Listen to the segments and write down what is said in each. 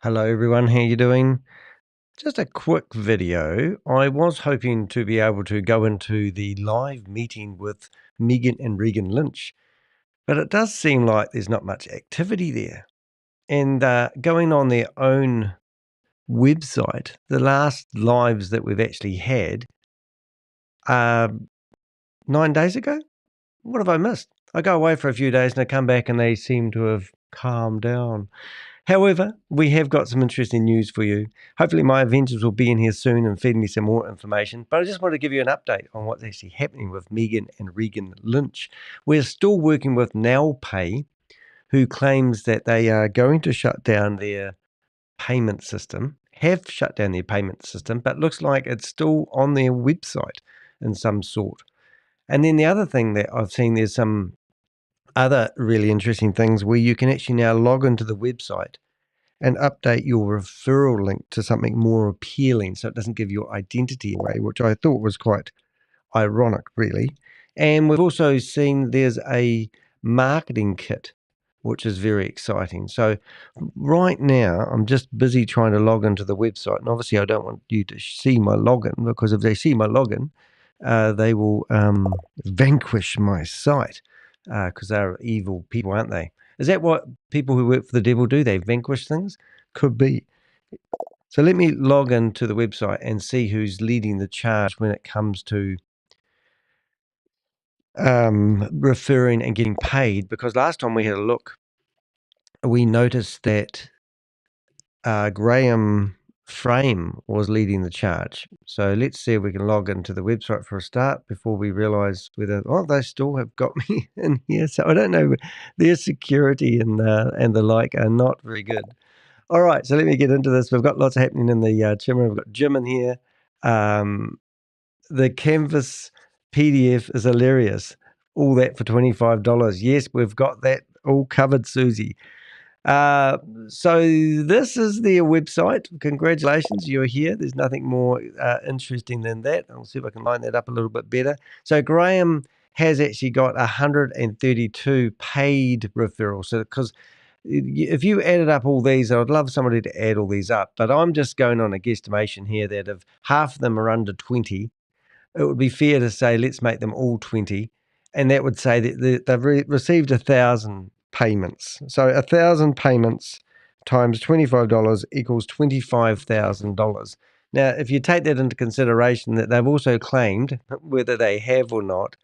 Hello everyone, how you doing? Just a quick video. I was hoping to be able to go into the live meeting with Megan and Regan Lynch, but it does seem like there's not much activity there. And going on their own website, the last lives that we've actually had 9 days ago. What have I missed? I go away for a few days and I come back and they seem to have calmed down. However, we have got some interesting news for you. Hopefully my Avengers will be in here soon and feed me some more information. But I just want to give you an update on what's actually happening with Megan and Regan Lynch. We're still working with NowPay, who claims that they are going to shut down their payment system, have shut down their payment system, but looks like it's still on their website in some sort. And then the other thing that I've seen, there's some other really interesting things where you can actually now log into the website and update your referral link to something more appealing so it doesn't give your identity away, which I thought was quite ironic, really. And we've also seen there's a marketing kit, which is very exciting. So right now, I'm just busy trying to log into the website. And obviously, I don't want you to see my login, because if they see my login, they will vanquish my site, because they're evil people, aren't they? Is that what people who work for the devil do? They vanquish things? Could be. So let me log into the website and see who's leading the charge when it comes to referring and getting paid. Because last time we had a look, we noticed that Graham Frame was leading the charge. So let's see if we can log into the website for a start before we realize whether, they still have got me in here. So I don't know, their security and the like are not very good. All right, so let me get into this. We've got lots happening in the gym room. We've got Jim in here. The Canvas PDF is hilarious. All that for $25. Yes, we've got that all covered, Susie. So this is their website. Congratulations, you're here. There's nothing more interesting than that. I'll see if I can line that up a little bit better. So Graham has actually got 132 paid referrals. So because if you added up all these, I'd love somebody to add all these up, but I'm just going on a guesstimation here that if half of them are under 20, it would be fair to say let's make them all 20, and that would say that they've received 1,000 payments. So 1,000 payments times $25 equals $25,000. Now, if you take that into consideration, that they've also claimed, whether they have or not,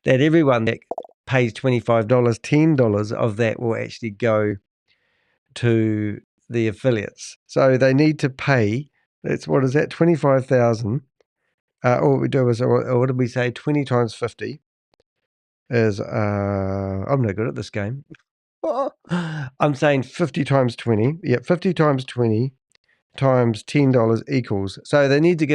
that everyone that pays $25, $10 of that will actually go to the affiliates. So they need to pay, what is that, 25,000. All we do is, or what did we say, 20 times 50 is, I'm no good at this game. I'm saying 50 times 20. Yeah, 50 times 20 times $10 equals. So they need to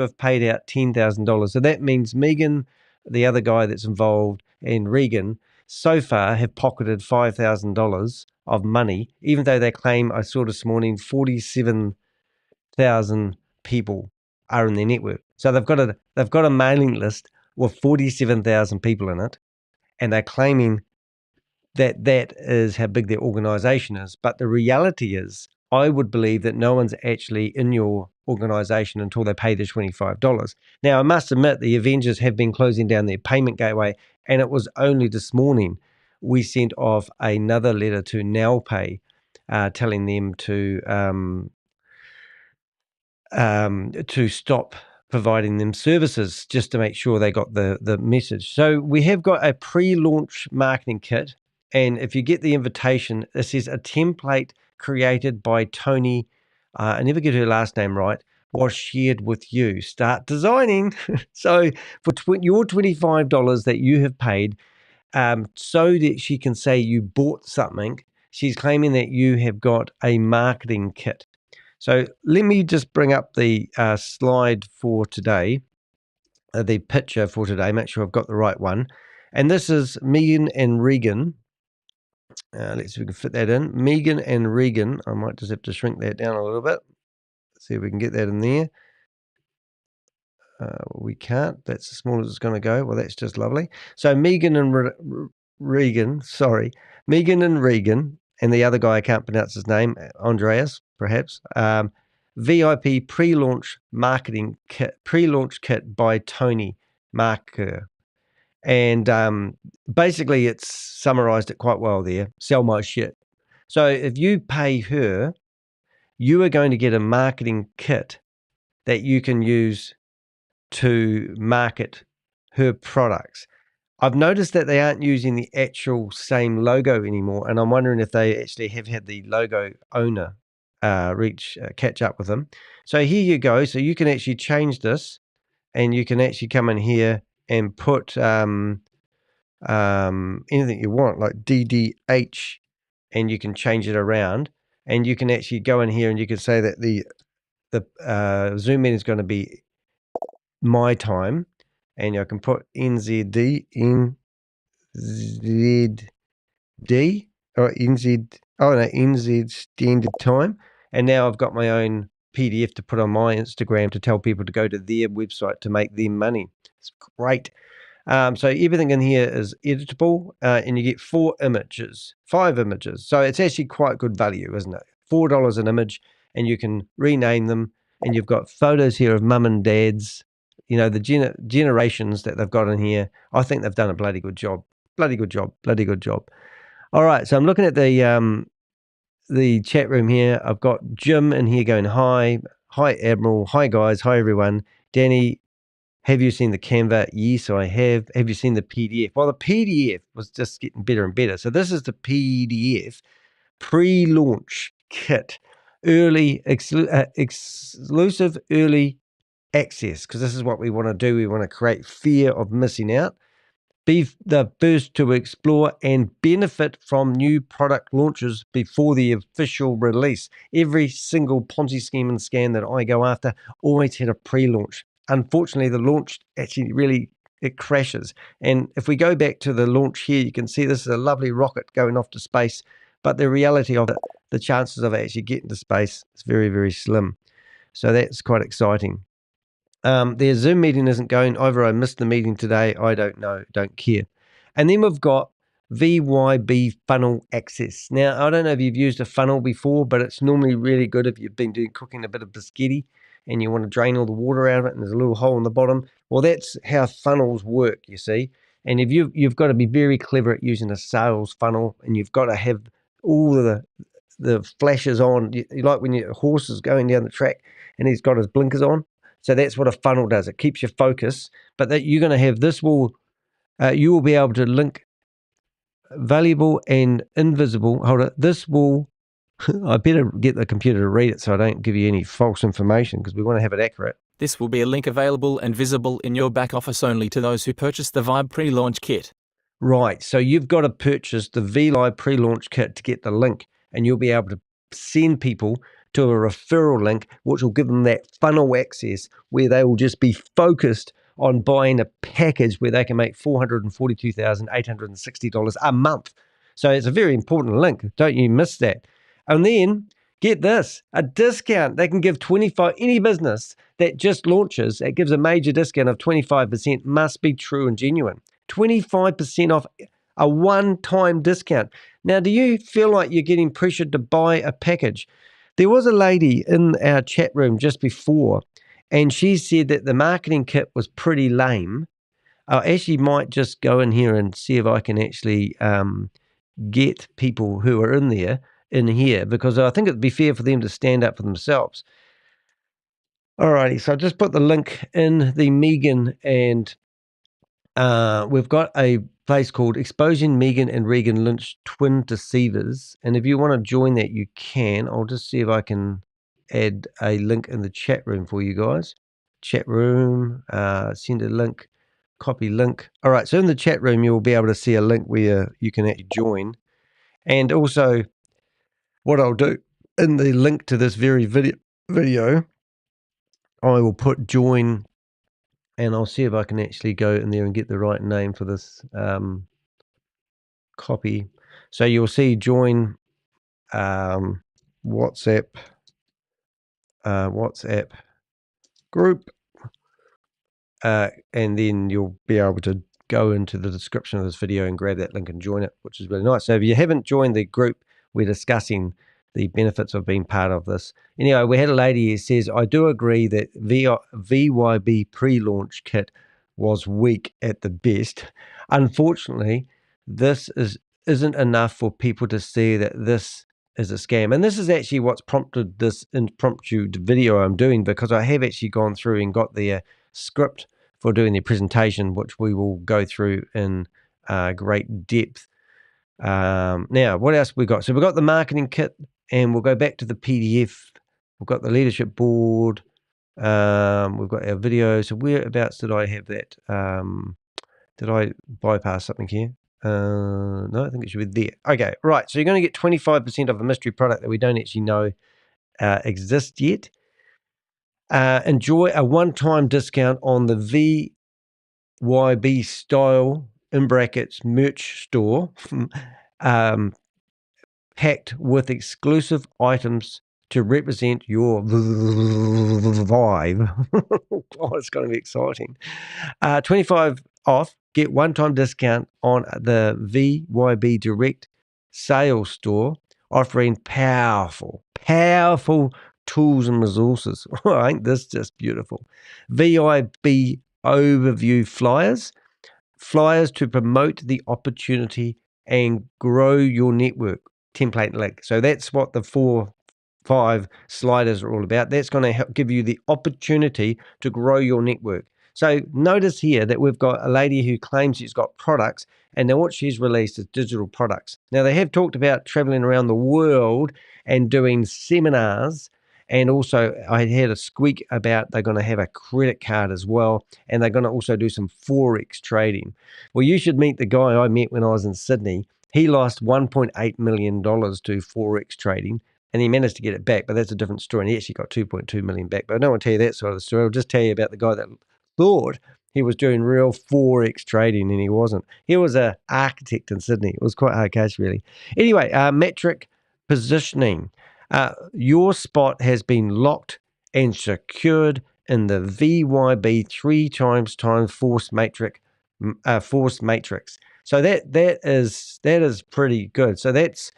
have paid out $10,000. So that means Megan, the other guy that's involved, and Regan so far have pocketed $5,000 of money, even though they claim, I saw this morning, 47,000 people are in their network. So they've got a mailing list with 47,000 people in it, and they're claiming that is how big their organization is. But the reality is, I would believe that no one's actually in your organization until they pay the $25. Now, I must admit, the Avengers have been closing down their payment gateway, and it was only this morning we sent off another letter to NowPay telling them to stop providing them services, just to make sure they got the message. So we have got a pre-launch marketing kit. And if you get the invitation, this is a template created by Toni. I never get her last name right. Was shared with you. Start designing. So for your $25 that you have paid, so that she can say you bought something, she's claiming that you have got a marketing kit. So let me just bring up the slide for today, the picture for today. Make sure I've got the right one. And this is Megan and Regan. Let's see if we can fit that in. Megan and Regan. I might just have to shrink that down a little bit. See if we can get that in there. We can't. That's as small as it's going to go. Well, that's just lovely. So Megan and Regan. Megan and Regan and the other guy, I can't pronounce his name, Andreas, perhaps. VIP pre-launch marketing kit, pre-launch kit by Toni Marek. And basically it's summarized it quite well there. Sell my shit. So if you pay her, you are going to get a marketing kit that you can use to market her products. I've noticed that they aren't using the actual same logo anymore, and I'm wondering if they actually have had the logo owner catch up with them. So here you go. So you can actually change this, and you can actually come in here and put anything you want, like DDH, and you can change it around. And you can actually go in here and you can say that the Zoom meeting is going to be my time, and I can put NZD or NZ standard time. And now I've got my own PDF to put on my Instagram to tell people to go to their website to make them money. It's great. So everything in here is editable, and you get 5 images. So it's actually quite good value, isn't it? $4 an image, and you can rename them. And you've got photos here of mum and dads, the generations that they've got in here. I think they've done a bloody good job. Bloody good job. All right, so I'm looking at the chat room here. I've got Jim in here going, hi Admiral, hi guys, hi everyone. Danny, have you seen the Canva? Yes, I have. Have you seen the PDF? Well, the PDF was just getting better and better. So this is the PDF pre-launch kit, exclusive early access, because this is what we want to do. We want to create fear of missing out. Be the first to explore and benefit from new product launches before the official release. Every single Ponzi scheme and scam that I go after always had a pre-launch. Unfortunately, the launch actually it crashes. And if we go back to the launch here, you can see this is a lovely rocket going off to space. But the reality of it, the chances of actually getting to space is very, very slim. So that's quite exciting. Their Zoom meeting isn't going. Either I missed the meeting today. I don't know. Don't care. And then we've got VYB funnel access. Now, I don't know if you've used a funnel before, but it's normally really good if you've been cooking a bit of biscotti and you want to drain all the water out of it and there's a little hole in the bottom. Well, that's how funnels work, you see. And if you've got to be very clever at using a sales funnel, and you've got to have all of the flashes on, like when your horse is going down the track and he's got his blinkers on. So that's what a funnel does. It keeps you focused, but that you're going to have this you will be able to link valuable and invisible. Hold it. This will, I better get the computer to read it so I don't give you any false information, because we want to have it accurate. This will be a link available and visible in your back office only to those who purchase the VYB pre-launch kit. Right. So you've got to purchase the VLive pre-launch kit to get the link, and you'll be able to send people to a referral link, which will give them that funnel access where they will just be focused on buying a package where they can make $442,860 a month. So it's a very important link. Don't you miss that. And then get this, a discount. They can give 25, any business that just launches, it gives a major discount of 25%, must be true and genuine. 25% off, a one-time discount. Now, do you feel like you're getting pressured to buy a package? There was a lady in our chat room just before, and she said that the marketing kit was pretty lame. I actually might just go in here and see if I can actually get people who are in here, because I think it'd be fair for them to stand up for themselves. Alrighty, so I just put the link in the Megan, and we've got a place called Exposing Megan and Regan Lynch Twin Deceivers. And if you want to join that, you can. I'll just see if I can add a link in the chat room for you guys. Chat room, send a link, copy link. All right, so in the chat room, you'll be able to see a link where you can actually join. And also, what I'll do in the link to this very video, I will put join, and I'll see if I can actually go in there and get the right name for this copy. So you'll see join WhatsApp group, and then you'll be able to go into the description of this video and grab that link and join it, which is really nice. So if you haven't joined the group we're discussing the benefits of being part of this. Anyway, we had a lady who says, I do agree that VYB pre-launch kit was weak at the best. Unfortunately, this isn't enough for people to see that this is a scam. And this is actually what's prompted this impromptu video I'm doing, because I have actually gone through and got the script for doing the presentation, which we will go through in great depth. Now, what else we got? So we've got the marketing kit, and we'll go back to the PDF. We've got the leadership board. We've got our video. So whereabouts did I have that? Did I bypass something here? No, I think it should be there. Okay, right. So you're going to get 25% of a mystery product that we don't actually know exists yet. Enjoy a one-time discount on the VYB style, in brackets, merch store, packed with exclusive items to represent your vibe. Oh, it's going to be exciting. 25 off, get one-time discount on the VYB direct sales store, offering powerful tools and resources. Ain't this just beautiful? VYB overview flyers to promote the opportunity and grow your network. Template link. So that's what the 4-5 sliders are all about. That's going to help give you the opportunity to grow your network. So notice here that we've got a lady who claims she's got products, and then what she's released is digital products. Now, they have talked about traveling around the world and doing seminars, and also I had a squeak about they're going to have a credit card as well, and they're going to also do some Forex trading. Well, you should meet the guy I met when I was in Sydney. He lost $1.8 million to Forex trading, and he managed to get it back, but that's a different story. And he actually got 2.2 million back. But I don't want to tell you that side of the story. I'll just tell you about the guy that thought he was doing real Forex trading, and he wasn't. He was an architect in Sydney. It was quite hard cash, really. Anyway, metric positioning. Your spot has been locked and secured in the VYB 3 times force matrix. So that is pretty good. So that's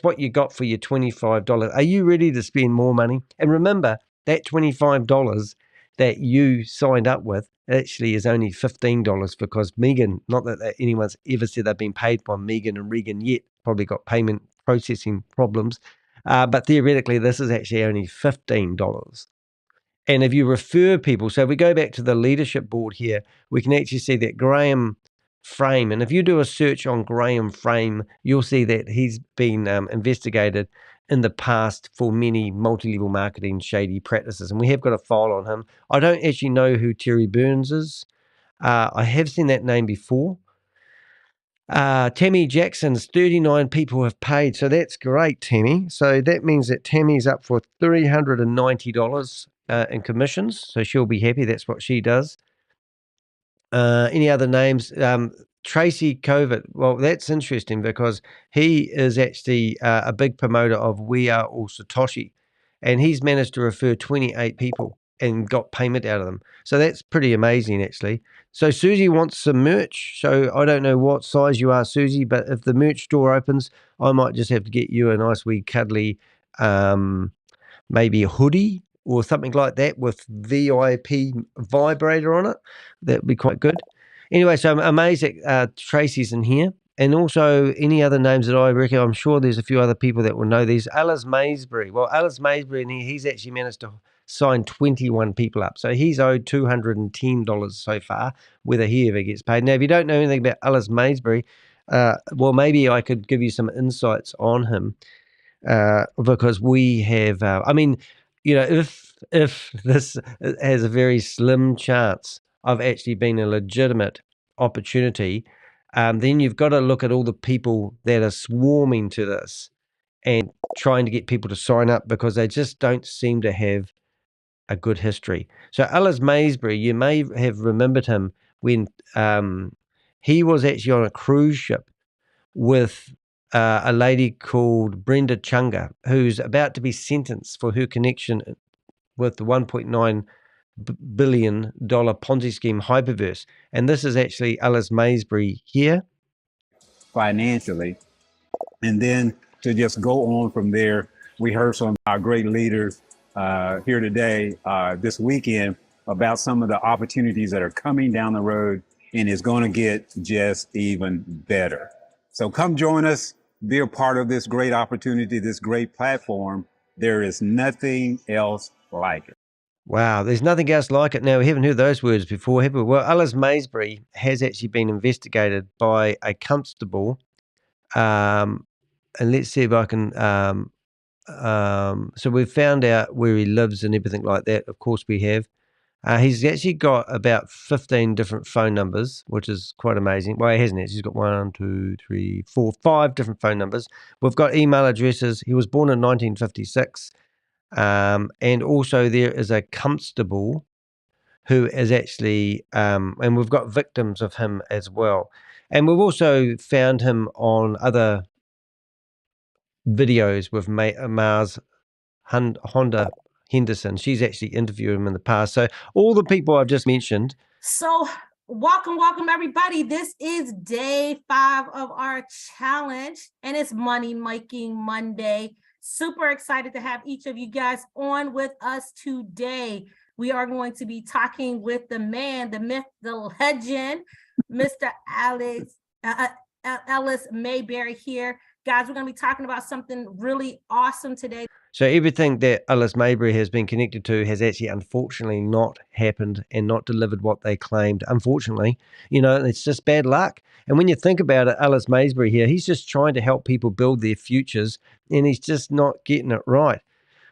what you got for your $25. Are you ready to spend more money? And remember, that $25 that you signed up with actually is only $15, because Megan, not that anyone's ever said they've been paid by Megan and Regan yet, probably got payment processing problems. But theoretically, this is actually only $15. And if you refer people, so if we go back to the leadership board here, we can actually see that Graham Frame, and if you do a search on Graham Frame, you'll see that he's been investigated in the past for many multi-level marketing shady practices, and we have got a file on him. I don't actually know who Terry Burns is. I have seen that name before. Tammy Jackson's 39 people have paid, so that's great, Tammy. So that means that Tammy's up for $390 in commissions, so she'll be happy. That's what she does. Any other names? Tracy Covert. Well, that's interesting, because he is actually a big promoter of We Are All Satoshi, and he's managed to refer 28 people and got payment out of them. So that's pretty amazing, actually. So Susie wants some merch. So I don't know what size you are, Susie, but if the merch store opens, I might just have to get you a nice wee cuddly, maybe a hoodie or something like that with VIP vibrator on it. That would be quite good. Anyway, so I'm amazed that Tracy's in here. And also any other names that I reckon, I'm sure there's a few other people that will know these. Alice Maysbury. Well, Alice Maysbury, he's actually managed to sign 21 people up. So he's owed $210 so far, whether he ever gets paid. Now, if you don't know anything about Alice Maysbury, well, maybe I could give you some insights on him, because we have, if this has a very slim chance of actually being a legitimate opportunity, then you've got to look at all the people that are swarming to this and trying to get people to sign up, because they just don't seem to have a good history. So Alice Maysbury, you may have remembered him when he was actually on a cruise ship with a lady called Brenda Chunga, who's about to be sentenced for her connection with the $1.9 billion Ponzi scheme Hyperverse. And this is actually Alice Maysbury here. Financially. And then to just go on from there. We heard from our great leaders here today, this weekend, about some of the opportunities that are coming down the road, and it's going to get just even better. So come join us, be a part of this great opportunity, this great platform. There is nothing else like it. Wow, there's nothing else like it. Now, we haven't heard those words before, have we? Well, Alice Maysbury has actually been investigated by a constable. And let's see if I can. So we've found out where he lives and everything like that. Of course, we have. He's actually got about 15 different phone numbers, which is quite amazing. Well, he hasn't actually. He's got 1, 2, 3, 4, 5 different phone numbers. We've got email addresses. He was born in 1956. And also there is a constable who is actually, and we've got victims of him as well. And we've also found him on other videos with Mars Honda Henderson. She's actually interviewed him in the past. So all the people I've just mentioned. So welcome everybody. This is day 5 of our challenge, and it's Money Making Monday. Super excited to have each of you guys on with us today. We are going to be talking with the man, the myth, the legend, Mr. Alice Mayberry here. Guys, we're going to be talking about something really awesome today. So everything that Alice Mayberry has been connected to has actually unfortunately not happened and not delivered what they claimed. Unfortunately, it's just bad luck. And when you think about it, Alice Mayberry here, he's just trying to help people build their futures, and he's just not getting it right,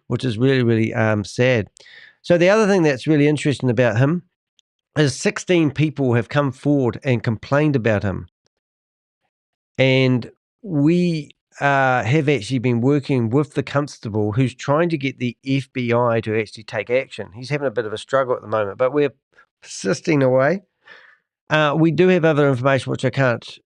which is really, really sad. So the other thing that's really interesting about him is 16 people have come forward and complained about him. And we have actually been working with the constable who's trying to get the FBI to actually take action. He's having a bit of a struggle at the moment, but we're persisting away. We do have other information which I can't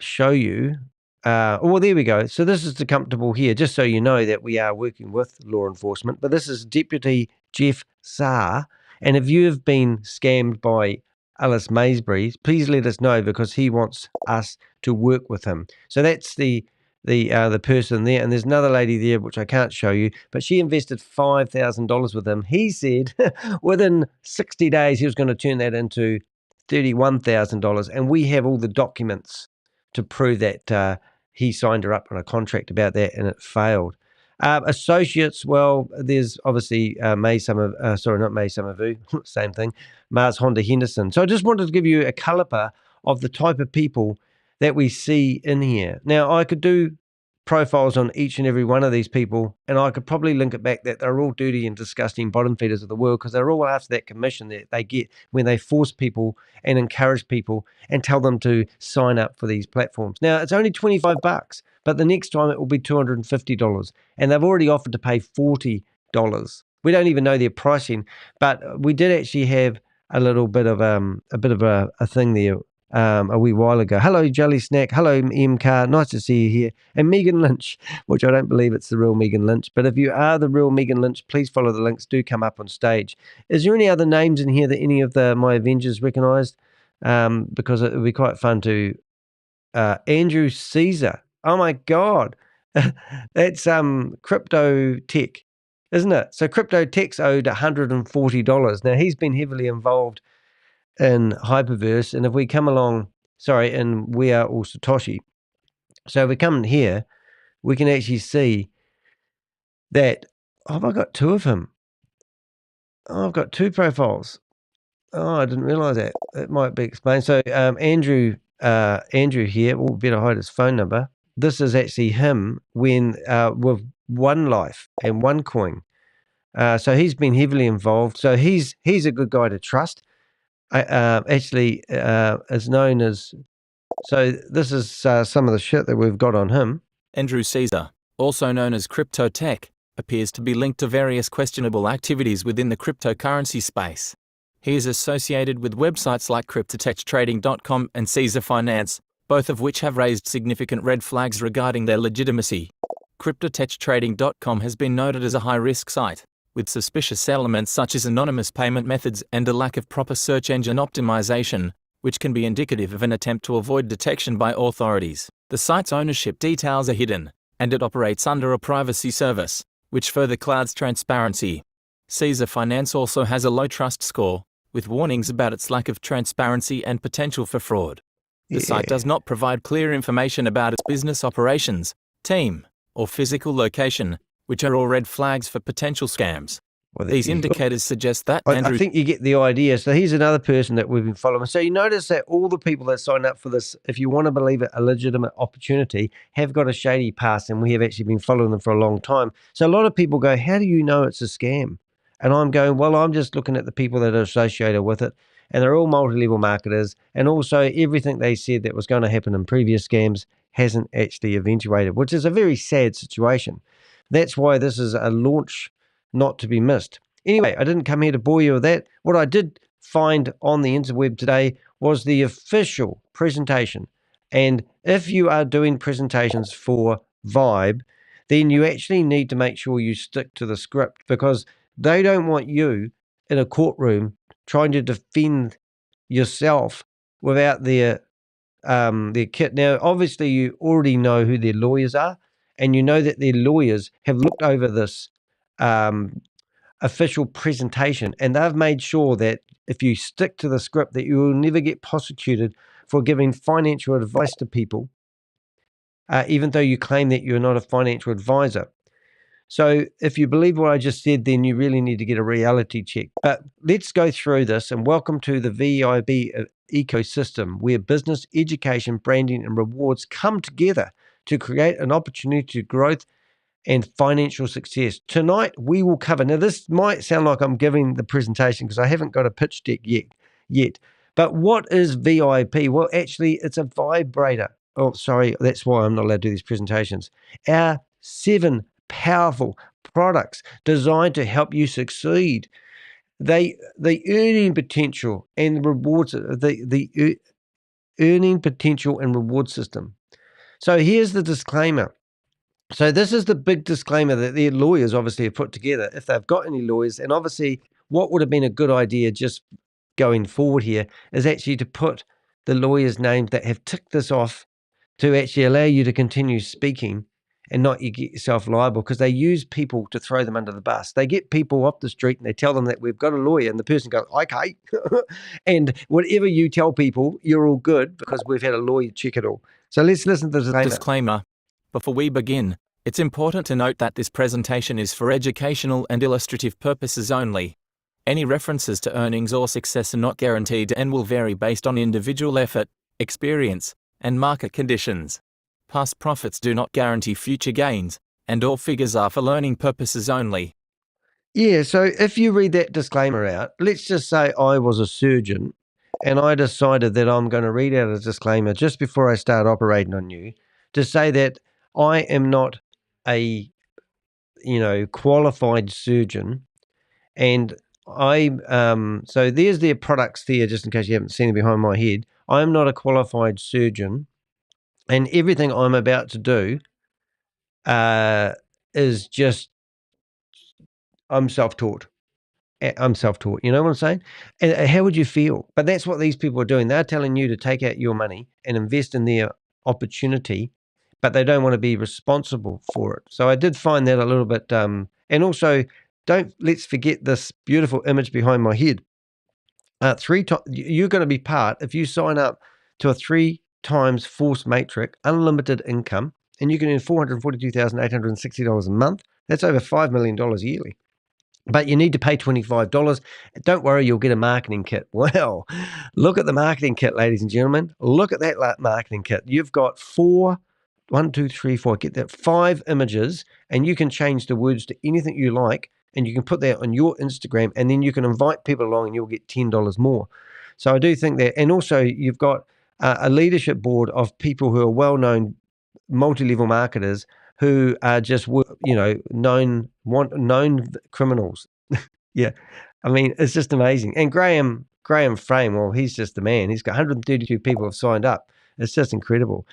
show you. Well, there we go. So this is the constable here, just so you know that we are working with law enforcement. But this is Deputy Jeff Saar. And if you have been scammed by Alice Maysbury, please let us know, because he wants us to work with him. So that's the person there, and there's another lady there which I can't show you, but she invested $5,000 with him. He said within 60 days he was going to turn that into $31,000, and we have all the documents to prove that he signed her up on a contract about that, and it failed. Associates, well, there's obviously not May Summerview, same thing, Mars Honda Henderson. So I just wanted to give you a caliper of the type of people that we see in here. Now, I could do profiles on each and every one of these people, and I could probably link it back that they're all dirty and disgusting bottom feeders of the world, because they're all after that commission that they get when they force people and encourage people and tell them to sign up for these platforms. Now, it's only $25, but the next time it will be $250, and they've already offered to pay $40. We don't even know their pricing, but we did actually have a little bit of a thing there a wee while ago. Hello, Jelly Snack. Hello, MK. Nice to see you here. And Megan Lynch, which I don't believe it's the real Megan Lynch, but if you are the real Megan Lynch, please follow the links. Do come up on stage. Is there any other names in here that any of my Avengers recognised? Because it would be quite fun to. Andrew Caesar. Oh my God, that's Crypto Tech, isn't it? So Crypto Tech's owed $140. Now he's been heavily involved in Hyperverse, and if we come along, and we are all Satoshi. So if we come in here, we can actually see that, have I got 2 of him? Oh, I've got 2 profiles. Oh, I didn't realize that. That might be explained. So Andrew here, we'll better hide his phone number. This is actually him when with one life and one coin. So he's been heavily involved. So he's a good guy to trust. Actually is known as, so this is some of the shit that we've got on him. Andrew Caesar, also known as Crypto Tech, appears to be linked to various questionable activities within the cryptocurrency space. He is associated with websites like cryptotechtrading.com and Caesar Finance, both of which have raised significant red flags regarding their legitimacy. Cryptotechtrading.com has been noted as a high-risk site, with suspicious elements such as anonymous payment methods and a lack of proper search engine optimization, which can be indicative of an attempt to avoid detection by authorities. The site's ownership details are hidden, and it operates under a privacy service, which further clouds transparency. Caesar Finance also has a low trust score, with warnings about its lack of transparency and potential for fraud. The site does not provide clear information about its business operations, team, or physical location, which are all red flags for potential scams. These indicators suggest that Andrew... I think you get the idea. So here's another person that we've been following. So you notice that all the people that sign up for this, if you want to believe it, a legitimate opportunity, have got a shady past, and we have actually been following them for a long time. So a lot of people go, how do you know it's a scam? And I'm going, well, I'm just looking at the people that are associated with it, and they're all multi-level marketers, and also everything they said that was going to happen in previous scams hasn't actually eventuated, which is a very sad situation. That's why this is a launch not to be missed. Anyway, I didn't come here to bore you with that. What I did find on the interweb today was the official presentation. And if you are doing presentations for VYB, then you actually need to make sure you stick to the script, because they don't want you in a courtroom trying to defend yourself without their kit. Now, obviously, you already know who their lawyers are, and you know that their lawyers have looked over this official presentation, and they've made sure that if you stick to the script, that you will never get prosecuted for giving financial advice to people, even though you claim that you're not a financial advisor. So if you believe what I just said, then you really need to get a reality check. But let's go through this, and welcome to the VYB ecosystem, where business, education, branding, and rewards come together to create an opportunity to growth and financial success. Tonight, we will cover, now this might sound like I'm giving the presentation because I haven't got a pitch deck yet. But what is VYP? Well, actually, it's a vibrator. Oh, sorry, that's why I'm not allowed to do these presentations. Our 7 powerful products designed to help you succeed. The earning potential and rewards, the earning potential and reward system. So here's the disclaimer. So this is the big disclaimer that their lawyers obviously have put together, if they've got any lawyers. And obviously what would have been a good idea just going forward here is actually to put the lawyers' names that have ticked this off to actually allow you to continue speaking and not you get yourself liable, because they use people to throw them under the bus. They get people off the street and they tell them that we've got a lawyer, and the person goes, okay. And whatever you tell people, you're all good because we've had a lawyer check it all. So let's listen to the disclaimer. Before we begin, it's important to note that this presentation is for educational and illustrative purposes only. Any references to earnings or success are not guaranteed and will vary based on individual effort, experience, and market conditions. Past profits do not guarantee future gains, and all figures are for learning purposes only. Yeah, so if you read that disclaimer out, let's just say I was a surgeon and I decided that I'm going to read out a disclaimer just before I start operating on you to say that I am not a, qualified surgeon. And so there's their products there, just in case you haven't seen it behind my head. I'm not a qualified surgeon, and everything I'm about to do is just, I'm self-taught. You know what I'm saying? And how would you feel? But that's what these people are doing. They're telling you to take out your money and invest in their opportunity, but they don't want to be responsible for it. So I did find that a little bit, and also let's forget this beautiful image behind my head. You're going to be part, if you sign up to a 3 times force matrix, unlimited income, and you can earn $442,860 a month. That's over $5 million yearly. But you need to pay $25. Don't worry, you'll get a marketing kit. Well, look at the marketing kit, ladies and gentlemen. Look at that marketing kit. You've got 5 images, and you can change the words to anything you like, and you can put that on your Instagram, and then you can invite people along and you'll get $10 more. So I do think that, and also you've got a leadership board of people who are well-known multi-level marketers who are just, known criminals. Yeah. I mean, it's just amazing. And Graham Frame, well, he's just the man. He's got 132 people have signed up. It's just incredible.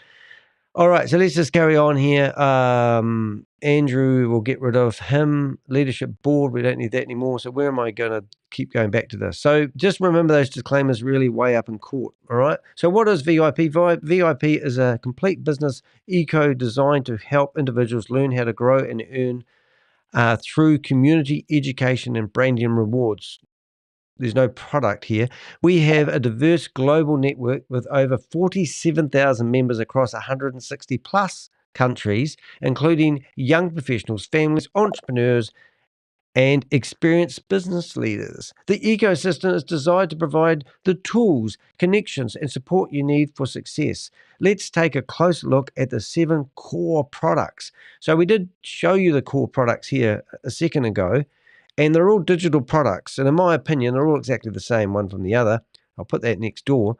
All right, so let's just carry on here. Andrew, will get rid of him. Leadership board, we don't need that anymore. So where am I going to keep going back to this? So just remember those disclaimers really way up in court, all right? So what is VYP? VYP is a complete business eco designed to help individuals learn how to grow and earn through community education and branding rewards. There's no product here. We have a diverse global network with over 47,000 members across 160 plus countries, including young professionals, families, entrepreneurs, and experienced business leaders. The ecosystem is designed to provide the tools, connections, and support you need for success. Let's take a close look at the 7 core products. So we did show you the core products here a second ago, and they're all digital products. And in my opinion, they're all exactly the same, one from the other. I'll put that next door.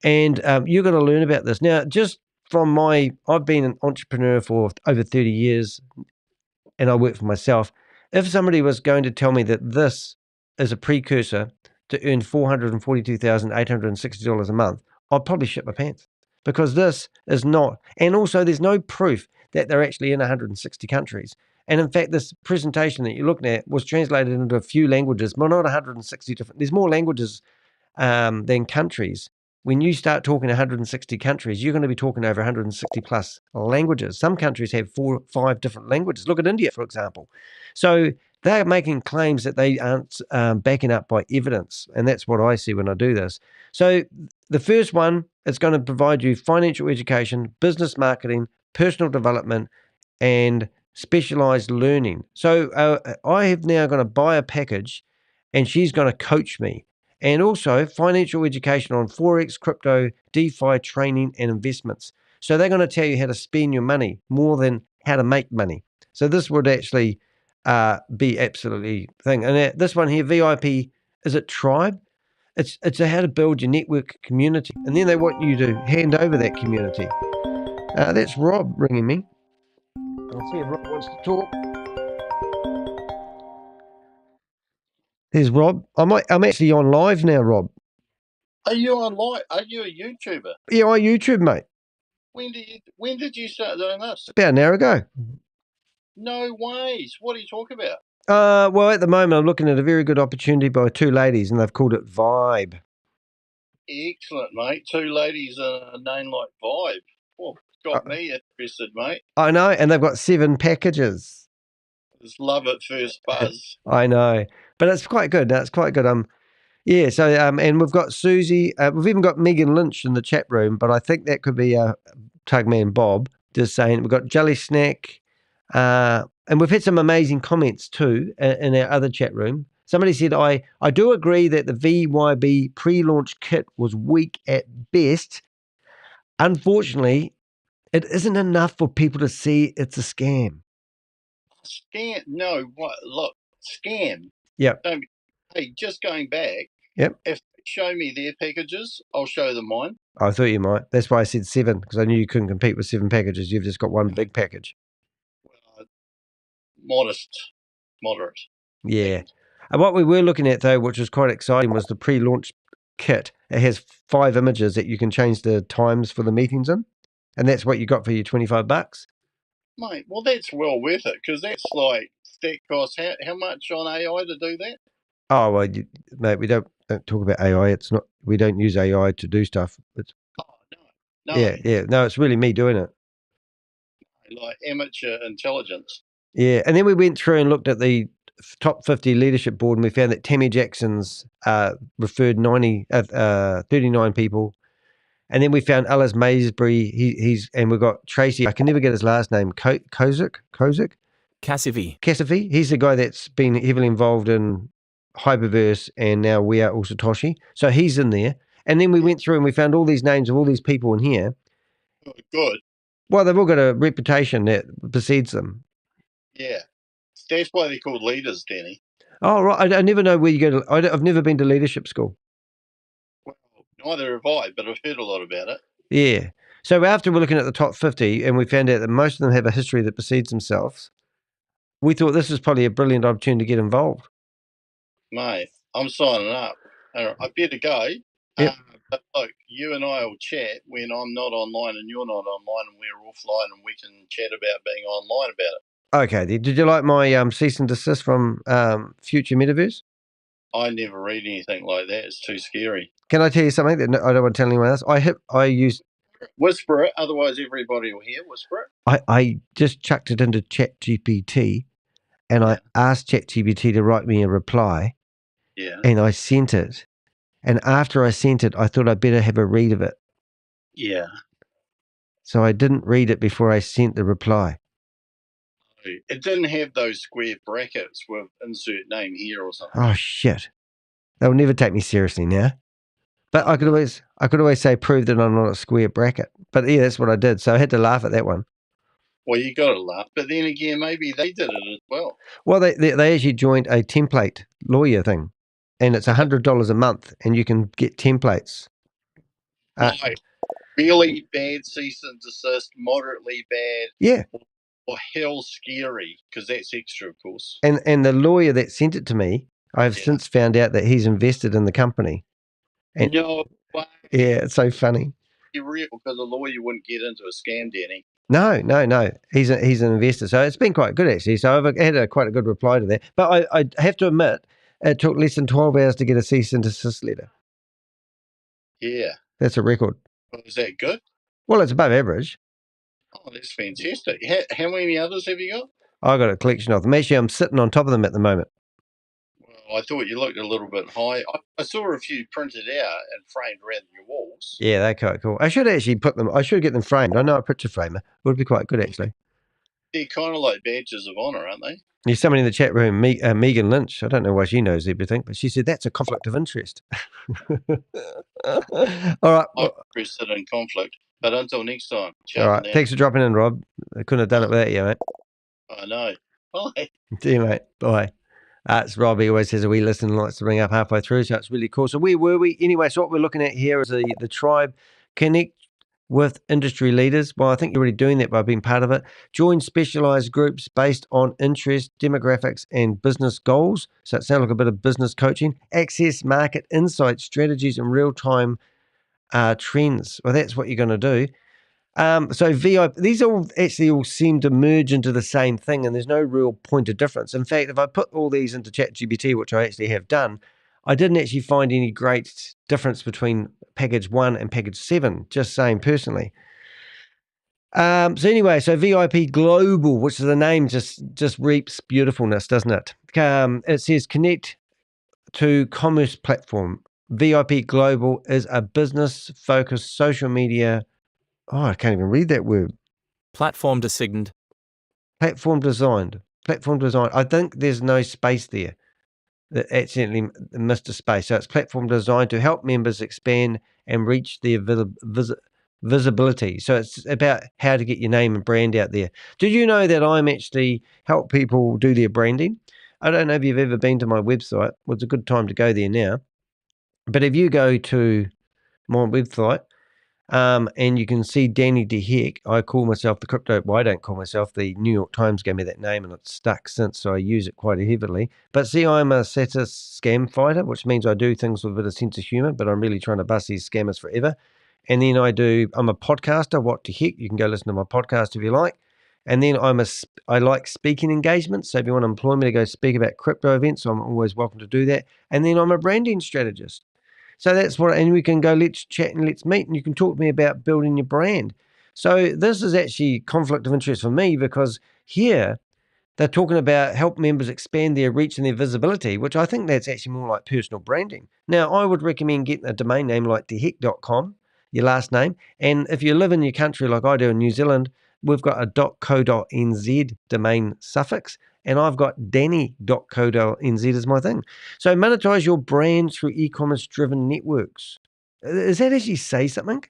And you're going to learn about this. Now, just from I've been an entrepreneur for over 30 years, and I work for myself. If somebody was going to tell me that this is a precursor to earn $442,860 a month, I'd probably shit my pants, because this is not. And also, there's no proof that they're actually in 160 countries. And in fact, this presentation that you're looking at was translated into a few languages, but not 160 different. There's more languages than countries. When you start talking 160 countries, you're going to be talking over 160 plus languages. Some countries have 4 or 5 different languages. Look at India, for example. So they're making claims that they aren't backing up by evidence. And that's what I see when I do this. So the first one is going to provide you financial education, business marketing, personal development, and specialized learning. So I have now going to buy a package, and she's going to coach me. And also financial education on Forex, crypto, DeFi training, and investments. So they're going to tell you how to spend your money more than how to make money. So this would actually be absolutely thing. And this one here, VIP, is it Tribe? It's a how to build your network community. And then they want you to hand over that community. That's Rob ringing me. I'll see if Rob wants to talk. There's Rob. I'm actually on live now, Rob. Are you on live? Are you a YouTuber? Yeah, I YouTube, mate. When did you start doing this? About an hour ago. No ways. What are you talking about? Well, at the moment, I'm looking at a very good opportunity by 2 ladies, and they've called it VYB. Excellent, mate. 2 ladies and a name like VYB. Well, got me interested, mate. I know, and they've got 7 packages. Just love at first buzz. I know, but it's quite good. That's quite good. Yeah. So, and we've got Susie. We've even got Megan Lynch in the chat room, but I think that could be Tugman Bob. Just saying, we've got Jelly Snack, and we've had some amazing comments too in our other chat room. Somebody said, I do agree that the VYB pre-launch kit was weak at best. Unfortunately, it isn't enough for people to see it's a scam. Scam? No, what? Look, scam. Yep. Hey, just going back. Yep. If they show me their packages, I'll show them mine. I thought you might. That's why I said 7, because I knew you couldn't compete with 7 packages. You've just got one big package. Well, moderate. Yeah. And what we were looking at, though, which was quite exciting, was the pre-launch kit. It has 5 images that you can change the times for the meetings in, and that's what you got for your $25. Mate, well, that's well worth it, because that costs how much on AI to do that? Oh, well, mate, we don't talk about AI. It's not. We don't use AI to do stuff. It's, no. Yeah. No, it's really me doing it. Like amateur intelligence. Yeah, and then we went through and looked at the top 50 leadership board, and we found that Tammy Jackson's referred 39 people. And then we found Alice Maysbury. And we've got Tracy. I can never get his last name. Kozik? Cassidy. He's the guy that's been heavily involved in Hyperverse and now We Are All Satoshi. So he's in there. And then we went through and we found all these names of all these people in here. Good. Well, they've all got a reputation that precedes them. Yeah. That's why they're called leaders, Danny. Oh, right. I never know where you go to. I've never been to leadership school. Well, neither have I, but I've heard a lot about it. Yeah. So after we're looking at the top 50 and we found out that most of them have a history that precedes themselves, we thought this was probably a brilliant opportunity to get involved. Mate, I'm signing up. I better go. Yep. Look, you and I will chat when I'm not online and you're not online and we're offline, and we can chat about being online about it. Okay. Did you like my cease and desist from Future Metaverse? I never read anything like that. It's too scary. Can I tell you something that I don't want to tell anyone else? Whisper it, otherwise everybody will hear. Whisper it. I just chucked it into ChatGPT, and I asked ChatGPT to write me a reply, and I sent it. And after I sent it, I thought I'd better have a read of it. Yeah. So I didn't read it before I sent the reply. It didn't have those square brackets with insert name here or something. Oh shit! They'll never take me seriously now. But I could always say prove that I'm not a square bracket. But yeah, that's what I did. So I had to laugh at that one. Well, you got to laugh, but then again, maybe they did it as well. Well, they actually joined a template lawyer thing, and it's $100 a month, and you can get templates. Really bad cease and desist, moderately bad. Yeah. Or hell scary, because that's extra, of course. And the lawyer that sent it to me, I've since found out that he's invested in the company. And no way. Yeah, it's so funny. You're real, because a lawyer wouldn't get into a scam, Danny. No. He's an investor. So it's been quite good, actually. So I've had quite a good reply to that. But I have to admit, it took less than 12 hours to get a cease and desist letter. Yeah. That's a record. Well, is that good? Well, it's above average. Oh, that's fantastic. How many others have you got? I got a collection of them. Actually, I'm sitting on top of them at the moment. Well, I thought you looked a little bit high. I saw a few printed out and framed around your walls. Yeah, they're quite cool. I should actually I should get them framed. I know a picture framer. It would be quite good, actually. They're kind of like badges of honour, aren't they? There's somebody in the chat room, Megan Lynch. I don't know why she knows everything, but she said that's a conflict of interest. All right. I'm interested in conflict. But until next time. All right. Thanks for dropping in, Rob. I couldn't have done it without you, mate. I know. Bye. See you, mate. Bye. It's Rob. He always says a wee listen and likes to bring up halfway through, so it's really cool. So where were we? Anyway, so what we're looking at here is the tribe connect with industry leaders. Well, I think you're already doing that by being part of it. Join specialized groups based on interest, demographics, and business goals. So it sounds like a bit of business coaching. Access market insights, strategies, and real-time trends. Well, that's what you're going to do. So VYB, these all seem to merge into the same thing, and there's no real point of difference. In fact, if I put all these into ChatGPT, which I actually have done, I didn't actually find any great difference between package 1 and package 7, just saying personally. So anyway, so VYP Global, which is the name just reaps beautifulness, doesn't it? It says connect to commerce platform. VYP Global is a business-focused social media. Oh, I can't even read that word. Platform designed. Platform designed. I think there's no space there. That accidentally missed a space. So it's platform designed to help members expand and reach their visibility. So it's about how to get your name and brand out there. Did you know that I'm actually help people do their branding? I don't know if you've ever been to my website. Well, it's a good time to go there now. But if you go to my website, and you can see Danny DeHeck. I call myself the crypto. Well, I don't call myself. The New York Times gave me that name, and it's stuck since, so I use it quite heavily. But see, I'm a satirist scam fighter, which means I do things with a bit of sense of humor, but I'm really trying to bust these scammers forever. And then I'm a podcaster. What the heck? You can go listen to my podcast if you like. And then I like speaking engagements. So if you want to employ me to go speak about crypto events, I'm always welcome to do that. And then I'm a branding strategist. So that's what, and we can go, let's chat and let's meet, and you can talk to me about building your brand. So this is actually conflict of interest for me, because here they're talking about help members expand their reach and their visibility, which I think that's actually more like personal branding. Now, I would recommend getting a domain name like deheck.com, your last name. And if you live in your country like I do in New Zealand, we've got a .co.nz domain suffix. And I've got danny.co.nz as my thing. So monetize your brand through e-commerce driven networks. Does that actually say something?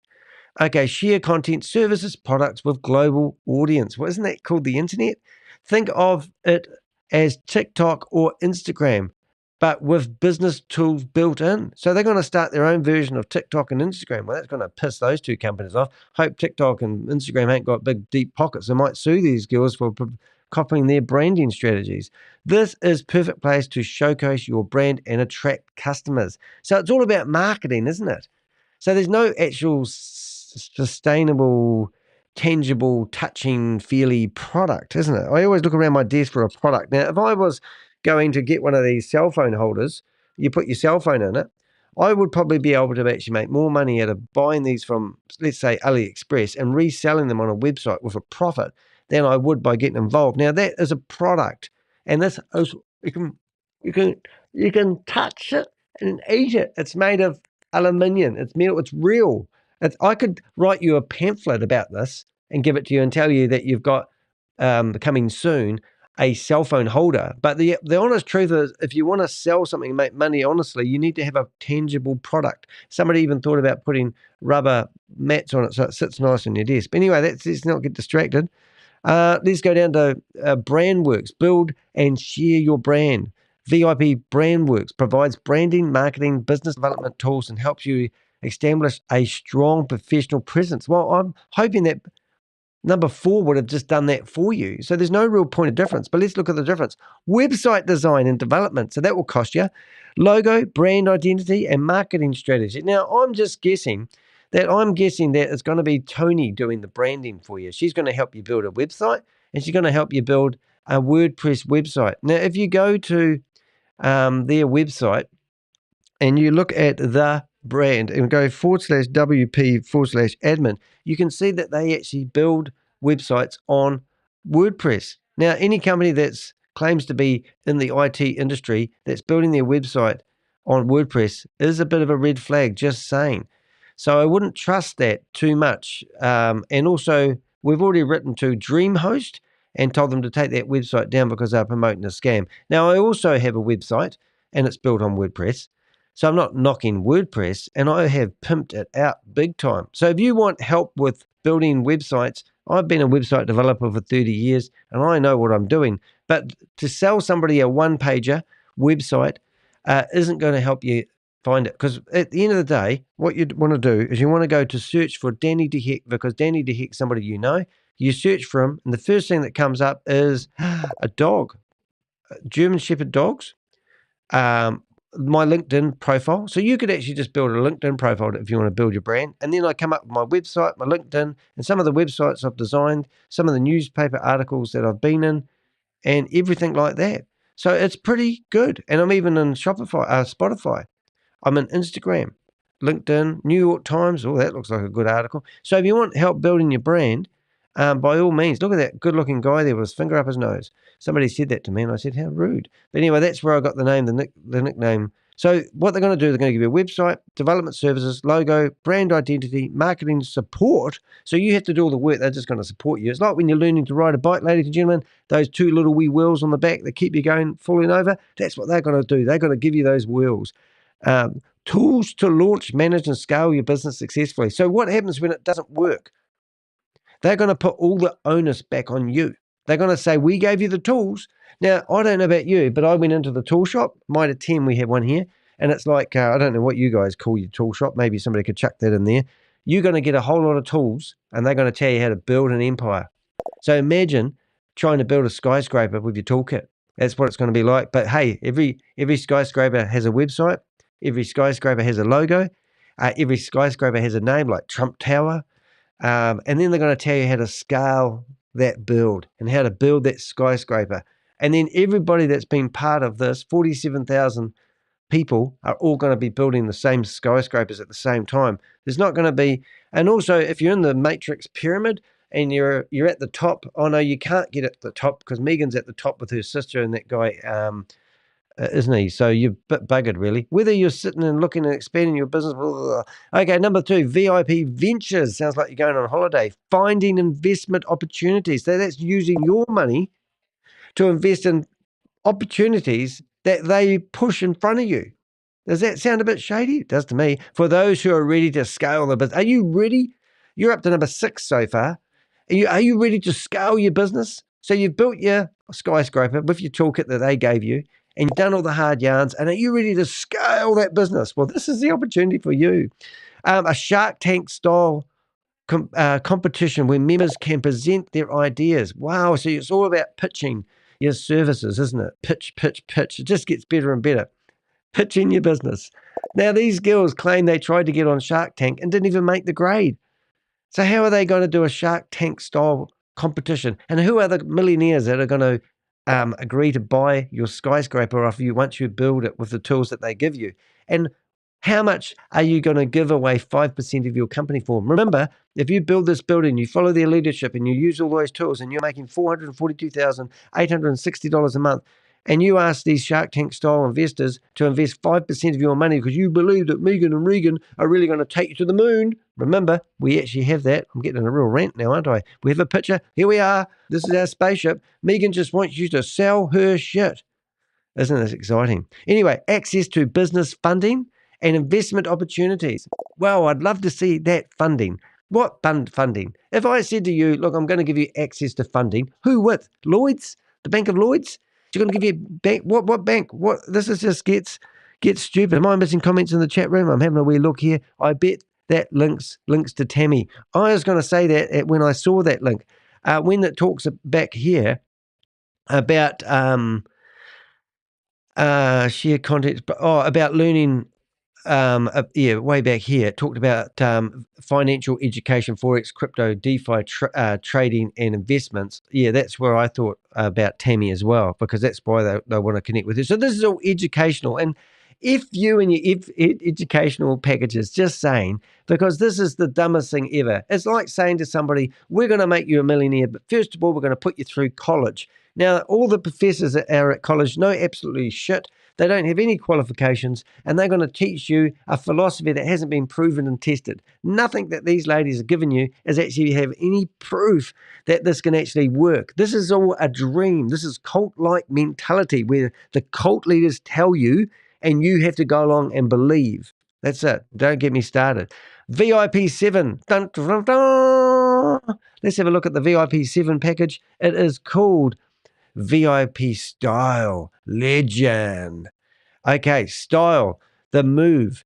Okay, share content, services, products with global audience. Well, isn't that called the internet? Think of it as TikTok or Instagram, but with business tools built in. So they're going to start their own version of TikTok and Instagram. Well, that's going to piss those two companies off. Hope TikTok and Instagram ain't got big, deep pockets. They might sue these girls for copying their branding strategies. This is perfect place to showcase your brand and attract customers. So it's all about marketing, isn't it? So there's no actual sustainable, tangible, touching, feely product, isn't it? I always look around my desk for a product. Now, if I was going to get one of these cell phone holders, you put your cell phone in it, I would probably be able to actually make more money out of buying these from, let's say, AliExpress and reselling them on a website with a profit than I would by getting involved. Now, that is a product, and this is, you can touch it and eat it. It's made of aluminium. It's metal. It's real. I could write you a pamphlet about this and give it to you and tell you that you've got coming soon a cell phone holder. But the honest truth is, if you want to sell something and make money honestly, you need to have a tangible product. Somebody even thought about putting rubber mats on it so it sits nice on your desk. But anyway, let's not get distracted. Let's go down to BrandWorks. Build and share your brand. VYB BrandWorks provides branding, marketing, business development tools and helps you establish a strong professional presence. Well, I'm hoping that number 4 would have just done that for you. So there's no real point of difference, but let's look at the difference. Website design and development. So that will cost you. Logo, brand identity, and marketing strategy. Now, I'm guessing that it's going to be Toni doing the branding for you. She's going to help you build a website, and she's going to help you build a WordPress website. Now, if you go to their website and you look at the brand and go /WP/admin, you can see that they actually build websites on WordPress. Now, any company that claims to be in the IT industry that's building their website on WordPress is a bit of a red flag, just saying. So I wouldn't trust that too much. And also, we've already written to DreamHost and told them to take that website down because they're promoting a scam. Now, I also have a website and it's built on WordPress. So I'm not knocking WordPress, and I have pimped it out big time. So if you want help with building websites, I've been a website developer for 30 years, and I know what I'm doing. But to sell somebody a one-pager website isn't going to help you find it. Because at the end of the day, what you want to do is you want to go to search for Danny DeHeck, because Danny DeHeck's somebody you know. You search for him, and the first thing that comes up is a dog, German Shepherd dogs. My LinkedIn profile. So you could actually just build a LinkedIn profile if you want to build your brand. And then I come up with my website, my LinkedIn, and some of the websites I've designed, some of the newspaper articles that I've been in, and everything like that. So it's pretty good. And I'm even in Spotify. I'm in Instagram, LinkedIn, New York Times. Oh, that looks like a good article. So if you want help building your brand, by all means, look at that good-looking guy there with his finger up his nose. Somebody said that to me, and I said, how rude. But anyway, that's where I got the name, the nickname. So what they're going to do, they're going to give you a website, development services, logo, brand identity, marketing support. So you have to do all the work. They're just going to support you. It's like when you're learning to ride a bike, ladies and gentlemen, those 2 little wee wheels on the back that keep you going, falling over. That's what they're going to do. They're going to give you those wheels. Tools to launch, manage, and scale your business successfully. So what happens when it doesn't work? They're going to put all the onus back on you. They're going to say, we gave you the tools. Now, I don't know about you, but I went into the tool shop. Mitre 10, we have one here. And it's like, I don't know what you guys call your tool shop. Maybe somebody could chuck that in there. You're going to get a whole lot of tools, and they're going to tell you how to build an empire. So imagine trying to build a skyscraper with your toolkit. That's what it's going to be like. But hey, every skyscraper has a website. Every skyscraper has a logo. Every skyscraper has a name, like Trump Tower. And then they're going to tell you how to scale that build and how to build that skyscraper. And then everybody that's been part of this, 47,000 people, are all going to be building the same skyscrapers at the same time. There's not going to be, and also if you're in the matrix pyramid and you're at the top, oh no, you can't get at the top because Megan's at the top with her sister and that guy, isn't he? So you're a bit buggered, really. Whether you're sitting and looking and expanding your business. Blah, blah, blah. Okay, number 2, VIP Ventures. Sounds like you're going on holiday. Finding investment opportunities. So that's using your money to invest in opportunities that they push in front of you. Does that sound a bit shady? It does to me. For those who are ready to scale the business. Are you ready? You're up to number 6 so far. Are you ready to scale your business? So you've built your skyscraper with your toolkit that they gave you, and you've done all the hard yarns, and are you ready to scale that business? Well, this is the opportunity for you. A Shark Tank style competition where members can present their ideas. Wow, so it's all about pitching your services, isn't it? Pitch, pitch, pitch. It just gets better and better. pitching your business. Now, these girls claim they tried to get on Shark Tank and didn't even make the grade. So how are they going to do a Shark Tank style competition? And who are the millionaires that are going to agree to buy your skyscraper off you once you build it with the tools that they give you? And how much are you going to give away 5% of your company for? Remember, if you build this building, you follow their leadership and you use all those tools and you're making $442,860 a month, and you ask these Shark Tank style investors to invest 5% of your money because you believe that Megan and Regan are really going to take you to the moon. Remember, we actually have that. I'm getting a real rant now, aren't I? We have a picture. Here we are. This is our spaceship. Megan just wants you to sell her shit. Isn't this exciting? Anyway, access to business funding and investment opportunities. Well, I'd love to see that funding. What funding? If I said to you, look, I'm going to give you access to funding, who with? Lloyd's? The Bank of Lloyd's? You're going to give you a bank? What bank? What? This is just gets stupid. Am I missing comments in the chat room? I'm having a wee look here. I bet that links to Tammy. I was going to say that when I saw that link. When it talks back here about share content, about learning. Way back here, it talked about financial education, forex, crypto, DeFi, trading, and investments. Yeah, that's where I thought about Tammy as well, because that's why they want to connect with you. So this is all educational, and if you and your educational packages, just saying, because this is the dumbest thing ever. It's like saying to somebody, we're going to make you a millionaire, but first of all, we're going to put you through college. Now, all the professors that are at college know absolutely shit. They don't have any qualifications, and they're going to teach you a philosophy that hasn't been proven and tested. Nothing that these ladies have given you is actually have any proof that this can actually work. This is all a dream. This is cult-like mentality where the cult leaders tell you and you have to go along and believe. That's it. Don't get me started. VIP 7. Dun, dun, dun. Let's have a look at the VIP 7 package. It is called VIP Style Legend. Okay, Style, the move,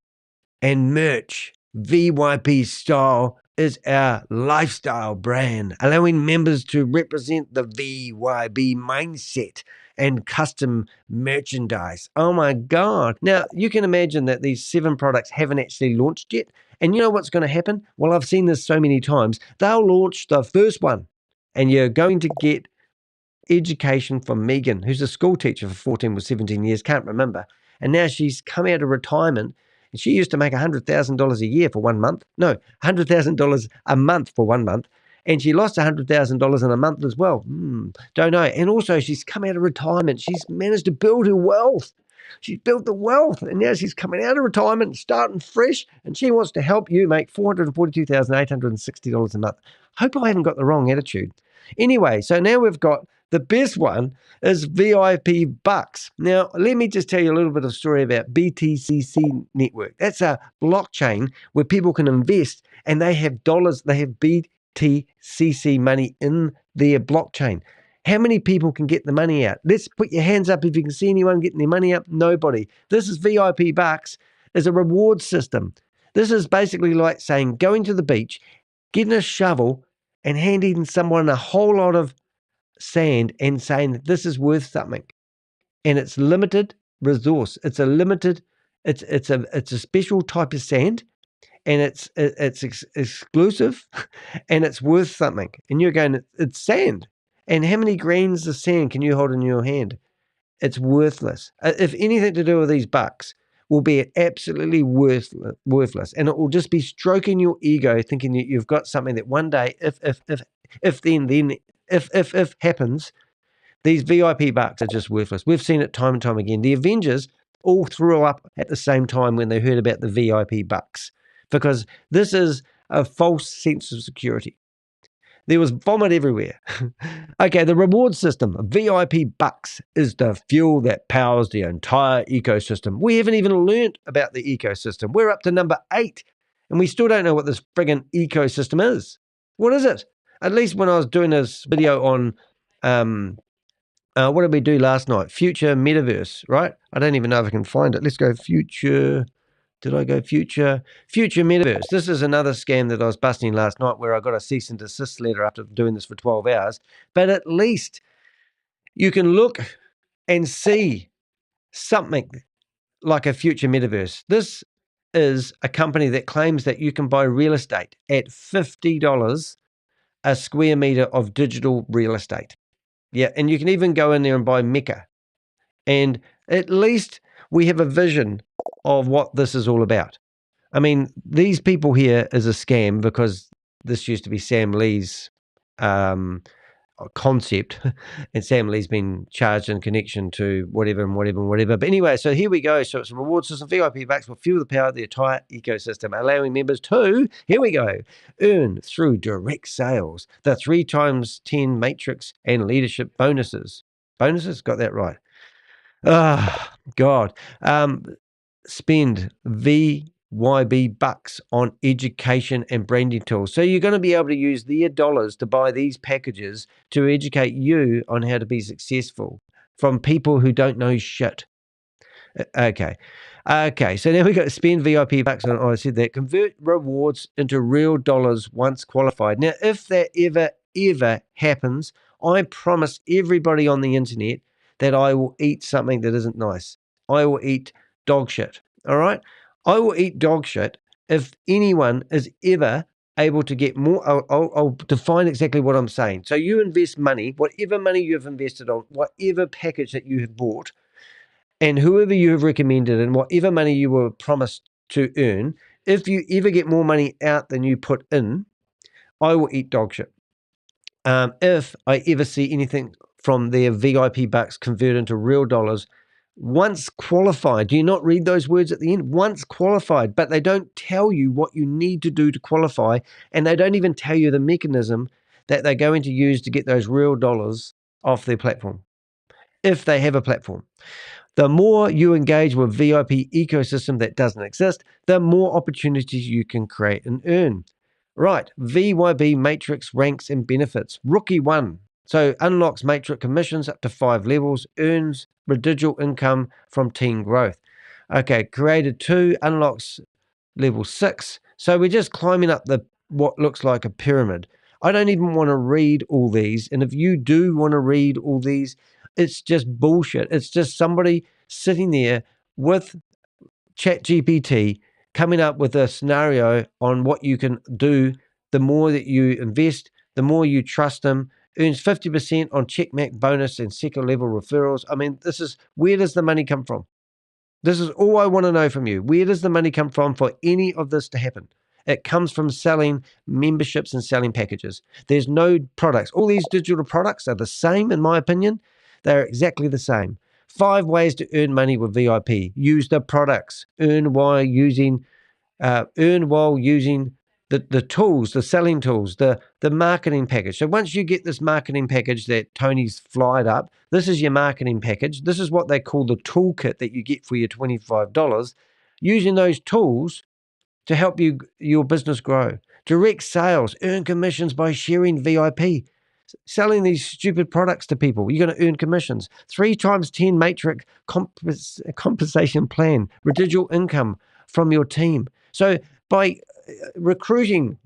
and merch. VYP Style is our lifestyle brand, allowing members to represent the VYB mindset and custom merchandise. Oh my God. Now, you can imagine that these 7 products haven't actually launched yet. And you know what's going to happen? Well, I've seen this so many times. They'll launch the first one, and you're going to get education from Megan, who's a school teacher for 14 or 17 years, can't remember. And now she's come out of retirement, and she used to make $100,000 a year for 1 month. No, $100,000 a month for 1 month. And she lost $100,000 in a month as well. Don't know. And also, she's come out of retirement. She's managed to build her wealth. She's built the wealth, and now she's coming out of retirement and starting fresh, and she wants to help you make $442,860 a month. Hope I haven't got the wrong attitude. Anyway, so now we've got the best one is VIP Bucks. Now, let me just tell you a little bit of story about BTCC Network. That's a blockchain where people can invest, and they have dollars, they have BTCC money in their blockchain. How many people can get the money out? Let's put your hands up if you can see anyone getting their money up. Nobody. This is VIP Bucks, is a reward system. This is basically like saying going to the beach, getting a shovel, and handing someone a whole lot of sand and saying that this is worth something. And it's limited resource. It's a limited, it's a special type of sand, and it's exclusive, and it's worth something. And you're going, it's sand. And how many grains of sand can you hold in your hand? It's worthless. If anything to do with these bucks, will be absolutely worthless, and it will just be stroking your ego, thinking that you've got something that one day, if happens, these VIP bucks are just worthless. We've seen it time and time again. The Avengers all threw up at the same time when they heard about the VIP bucks, because this is a false sense of security. There was vomit everywhere. Okay, the reward system, VIP Bucks, is the fuel that powers the entire ecosystem. We haven't even learnt about the ecosystem. We're up to number 8, and we still don't know what this friggin' ecosystem is. What is it? At least when I was doing this video on, what did we do last night? Future Metaverse, right? I don't even know if I can find it. Let's go future... Did I go future Metaverse? This is another scam that I was busting last night, where I got a cease and desist letter after doing this for 12 hours. But at least you can look and see something like a future metaverse. This is a company that claims that you can buy real estate at $50 a square meter of digital real estate. Yeah, and you can even go in there and buy Mecca. And at least we have a vision of what this is all about. I mean, these people here is a scam because this used to be Sam Lee's concept, and Sam Lee's been charged in connection to whatever and whatever and whatever. But anyway, so here we go. So it's a reward system. VIP bucks will fuel the power of the entire ecosystem, allowing members to, here we go, earn through direct sales the 3 times 10 matrix and leadership bonuses. Bonuses? Got that right. Ah, God. Spend VYB bucks on education and branding tools. So you're going to be able to use their dollars to buy these packages to educate you on how to be successful from people who don't know shit. Okay. So now we got to spend VIP bucks on, I said that, convert rewards into real dollars once qualified. Now, if that ever happens, I promise everybody on the internet that I will eat something that isn't nice. I will eat dog shit. All right. I will eat dog shit if anyone is ever able to get more. I'll define exactly what I'm saying. So you invest money, whatever money you have invested on, whatever package that you have bought, and whoever you have recommended, and whatever money you were promised to earn, if you ever get more money out than you put in, I will eat dog shit. If I ever see anything from their VIP bucks convert into real dollars, once qualified, do you not read those words at the end? Once qualified, but they don't tell you what you need to do to qualify, and they don't even tell you the mechanism that they're going to use to get those real dollars off their platform, if they have a platform. The more you engage with VIP ecosystem that doesn't exist, the more opportunities you can create and earn. Right, VYB matrix ranks and benefits. Rookie 1. So unlocks matrix commissions up to 5 levels, earns residual income from team growth. Okay, created 2, unlocks level 6. So we're just climbing up what looks like a pyramid. I don't even want to read all these. And if you do want to read all these, it's just bullshit. It's just somebody sitting there with ChatGPT coming up with a scenario on what you can do. The more that you invest, the more you trust them. Earns 50% on checkmark bonus and second level referrals. I mean, where does the money come from? This is all I want to know from you. Where does the money come from for any of this to happen? It comes from selling memberships and selling packages. There's no products. All these digital products are the same, in my opinion. They're exactly the same. 5 ways to earn money with VIP. Use the products. Earn while using the tools, the selling tools, the marketing package. So once you get this marketing package that Tony's flyed up, this is your marketing package. This is what they call the toolkit that you get for your $25. Using those tools to help your business grow. Direct sales, earn commissions by sharing VIP. Selling these stupid products to people, you're going to earn commissions. 3 times 10 matrix compensation plan, residual income from your team. So by recruiting,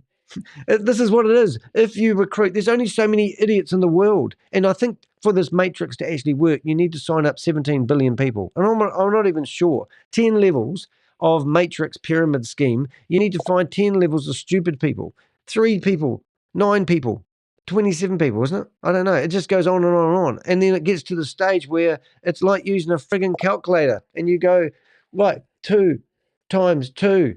this is what it is. If you recruit, there's only so many idiots in the world. And I think for this matrix to actually work, you need to sign up 17 billion people. And I'm not even sure. 10 levels of matrix pyramid scheme, you need to find 10 levels of stupid people. 3 people, 9 people, 27 people, isn't it? I don't know. It just goes on and on and on. And then it gets to the stage where it's like using a friggin' calculator. And you go, like, 2 times 2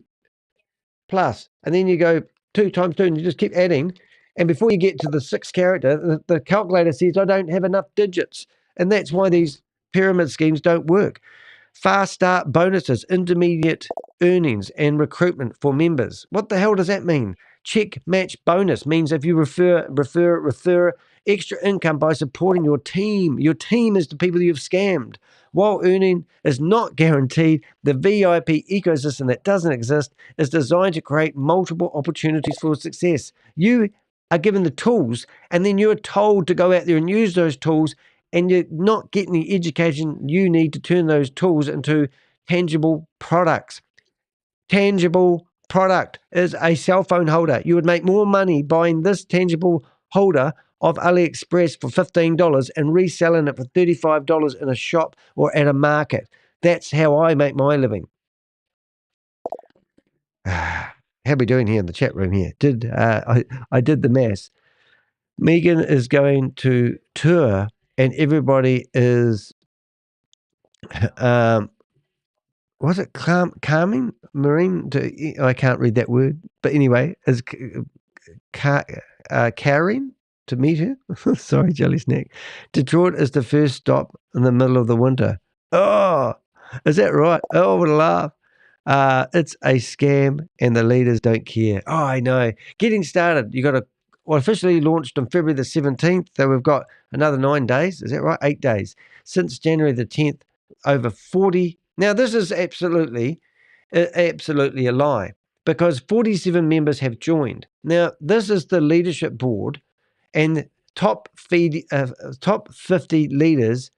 plus. And then you go 2 times 2, and you just keep adding. And before you get to the 6th character, the calculator says, I don't have enough digits. And that's why these pyramid schemes don't work. Fast start bonuses, intermediate earnings, and recruitment for members. What the hell does that mean? Check match bonus means if you refer extra income by supporting your team. Your team is the people you've scammed. While earning is not guaranteed, the VIP ecosystem that doesn't exist is designed to create multiple opportunities for success. You are given the tools, and then you're told to go out there and use those tools, and you're not getting the education you need to turn those tools into tangible products. Tangible product is a cell phone holder. You would make more money buying this tangible holder off AliExpress for $15 and reselling it for $35 in a shop or at a market. That's how I make my living. How are we doing here in the chat room here? I did the maths. Megan is going to tour and everybody is was it calming marine I can't read that word, but anyway, is carrying to meet her. Sorry, jelly snack. Detroit is the first stop in the middle of the winter. Oh, is that right? Oh, what a laugh. It's a scam and the leaders don't care. Oh, I know. Getting started. You got to, well, officially launched on February the 17th. So we've got another 9 days. Is that right? 8 days. Since January the 10th, over 40. Now, this is absolutely a lie because 47 members have joined. Now, this is the leadership board and top 50 leaders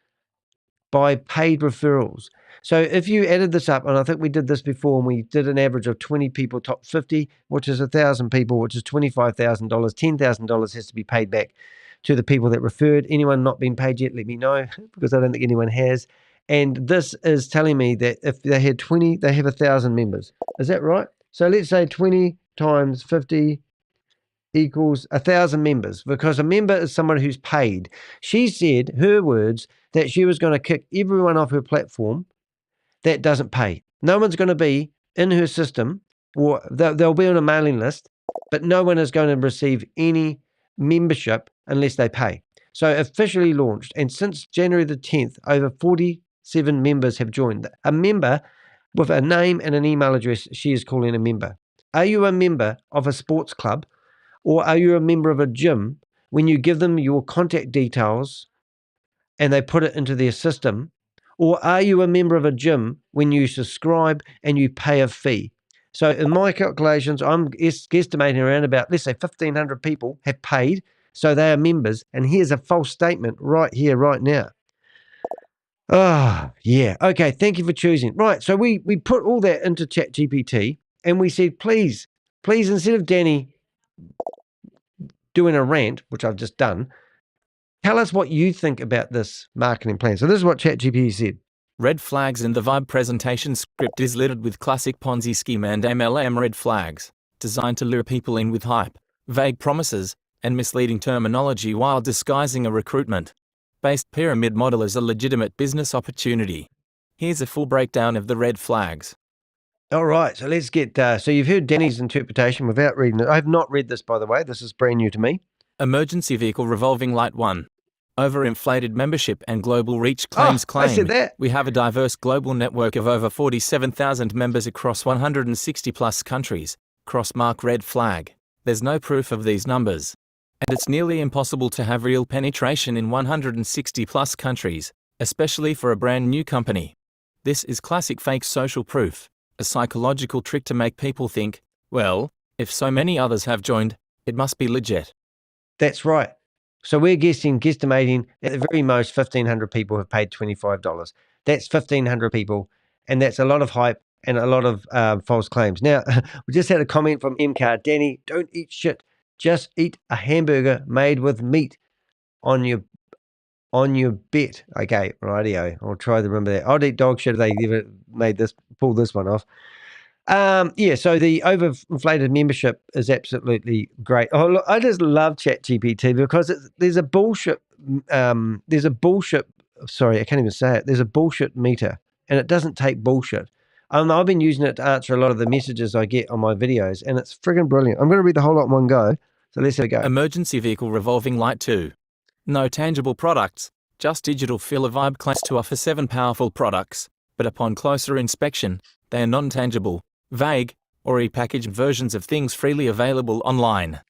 by paid referrals. So if you added this up, and I think we did this before, and we did an average of 20 people, top 50, which is 1,000 people, which is $25,000. $10,000 has to be paid back to the people that referred. Anyone not been paid yet, let me know, because I don't think anyone has. And this is telling me that if they had 20, they have 1,000 members. Is that right? So let's say 20 times 50 equals 1,000 members, because a member is someone who's paid. She said, her words, that she was going to kick everyone off her platform that doesn't pay. No one's going to be in her system, or they'll be on a mailing list, but no one is going to receive any membership unless they pay. So officially launched, and since January the 10th, over 47 members have joined. A member with a name and an email address she is calling a member. Are you a member of a sports club? Or are you a member of a gym? When you give them your contact details and they put it into their system? Or are you a member of a gym when you subscribe and you pay a fee? So in my calculations, I'm guesstimating around about, let's say 1,500 people have paid, so they are members. And here's a false statement right here, right now. Oh, yeah. Okay, thank you for choosing. Right, so we put all that into ChatGPT and we said, please, instead of Danny doing a rant, which I've just done, tell us what you think about this marketing plan. So this is what ChatGPT said. Red flags in the VYB presentation script is littered with classic Ponzi scheme and MLM red flags, designed to lure people in with hype, vague promises, and misleading terminology while disguising a recruitment-based pyramid model as a legitimate business opportunity. Here's a full breakdown of the red flags. All right, so let's get, so you've heard Danny's interpretation without reading it. I have not read this, by the way. This is brand new to me. Emergency vehicle revolving light 1. Overinflated membership and global reach claim. I said that. We have a diverse global network of over 47,000 members across 160 plus countries. Crossmark red flag. There's no proof of these numbers. And it's nearly impossible to have real penetration in 160 plus countries, especially for a brand new company. This is classic fake social proof. A psychological trick to make people think, well, if so many others have joined, it must be legit. That's right. So we're guesstimating at the very most 1,500 people have paid $25. That's 1,500 people, and that's a lot of hype and a lot of false claims. Now, we just had a comment from MCAR. Danny, don't eat shit. Just eat a hamburger made with meat on your bet. Okay, rightio. I'll try to remember that. I'd eat dog shit if they ever pulled this one off. Yeah, so the overinflated membership is absolutely great. Oh, look, I just love ChatGPT because there's a bullshit, sorry, I can't even say it. There's a bullshit meter, and it doesn't take bullshit. I've been using it to answer a lot of the messages I get on my videos, and it's friggin' brilliant. I'm going to read the whole lot in one go, so let's have a go. Emergency vehicle revolving light 2. No tangible products, just digital filler VYB claims to offer 7 powerful products, but upon closer inspection, they are non-tangible, vague, or repackaged versions of things freely available online.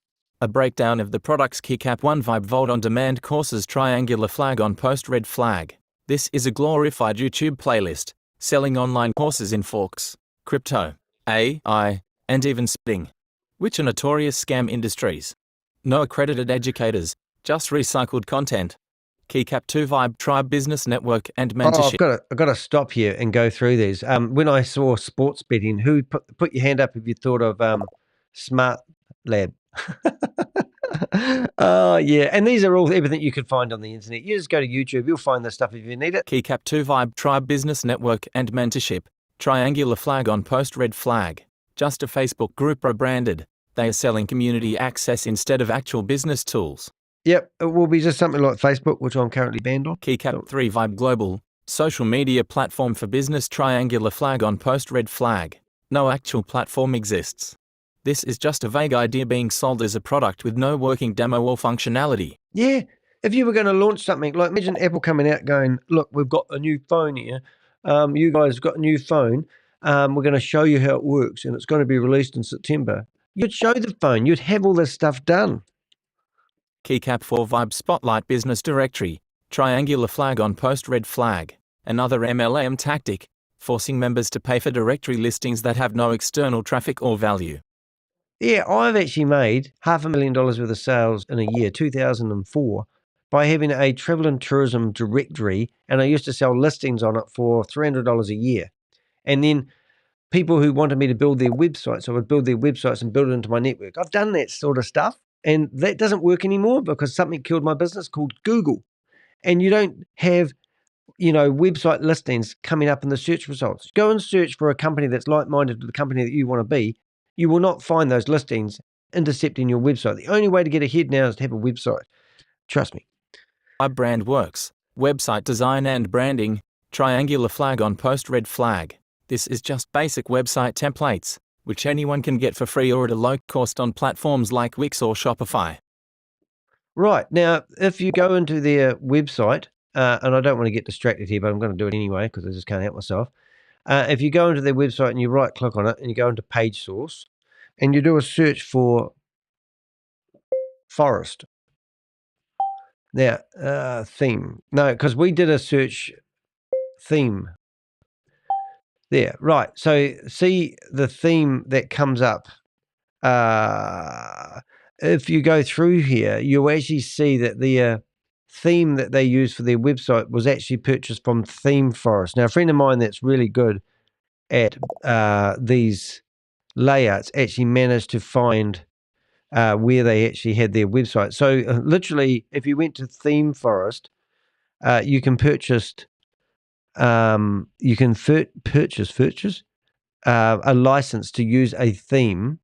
A breakdown of the products: Keycap 1 VYB Vault on demand courses, triangular flag on post red flag. This is a glorified YouTube playlist, selling online courses in forks, crypto, AI, and even spitting, which are notorious scam industries. No accredited educators, just recycled content. Keycap 2 VYB Tribe Business Network and mentorship. I've got to stop here and go through these. When I saw sports betting, who put your hand up if you thought of Smart Lab? Oh, yeah. And these are all everything you could find on the internet. You just go to YouTube, you'll find this stuff if you need it. Keycap 2 VYB Tribe Business Network and Mentorship. Triangular flag on post, red flag. Just a Facebook group rebranded. They are selling community access instead of actual business tools. Yep, it will be just something like Facebook, which I'm currently banned on. Keycap 3 VYB Global. Social media platform for business. Triangular flag on post, red flag. No actual platform exists. This is just a vague idea being sold as a product with no working demo or functionality. Yeah, if you were going to launch something, like imagine Apple coming out going, look, we've got a new phone here. You guys got a new phone. We're going to show you how it works, and it's going to be released in September. You'd show the phone. You'd have all this stuff done. Keycap 4 VYB Spotlight Business Directory. Triangular flag on post, red flag. Another MLM tactic, forcing members to pay for directory listings that have no external traffic or value. Yeah, I've actually made $500,000 worth of sales in a year, 2004, by having a travel and tourism directory, and I used to sell listings on it for $300 a year. And then people who wanted me to build their websites, I would build their websites and build it into my network. I've done that sort of stuff, and that doesn't work anymore because something killed my business called Google. And you don't have, website listings coming up in the search results. Go and search for a company that's like-minded to the company that you want to be. You will not find those listings intercepting your website. The only way to get ahead now is to have a website. Trust me. My brand works. Website design and branding. Triangular flag on post, red flag. This is just basic website templates, which anyone can get for free or at a low cost on platforms like Wix or Shopify. Right. Now, if you go into their website, and I don't want to get distracted here, but I'm going to do it anyway because I just can't help myself. If you go into their website and you right-click on it and you go into page source and you do a search for forest. Now, theme. No, because we did a search theme. There, right. So see the theme that comes up. If you go through here, you'll actually see that the theme that they use for their website was actually purchased from Theme Forest. Now, a friend of mine that's really good at these layouts actually managed to find where they actually had their website. So literally, if you went to Theme Forest, you can purchase a license to use a theme.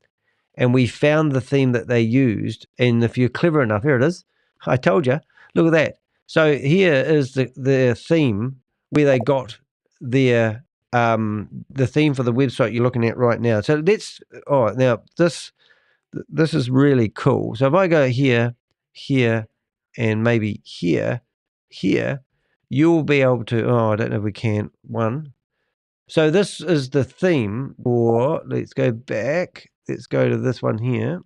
And we found the theme that they used. And if you're clever enough, here it is. I told you. Look at that. So here is the theme where they got their the theme for the website you're looking at right now. So this is really cool. So if I go here, and maybe here, you'll be able to, I don't know if we can, So this is the theme, or let's go back. Let's go to this one here.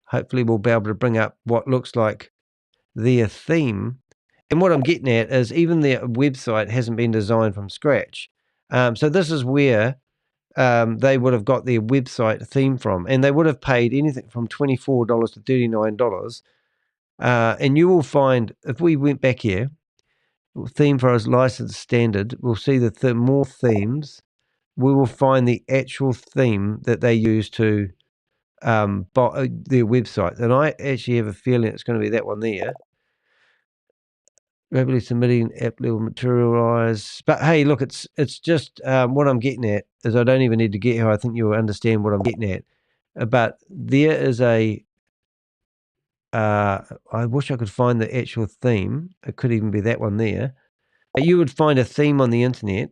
Hopefully we'll be able to bring up what looks like their theme. And what I'm getting at is even their website hasn't been designed from scratch. So this is where they would have got their website theme from. And they would have paid anything from $24 to $39. And you will find, if we went back here, theme for us license standard, we'll see the more themes. We will find the actual theme that they use to buy their website. And I actually have a feeling it's going to be that one there. Rapidly submitting app level materialize. But hey, look, it's just what I'm getting at is I don't even need to get here. I think you'll understand what I'm getting at. But there is I wish I could find the actual theme. It could even be that one there. But you would find a theme on the internet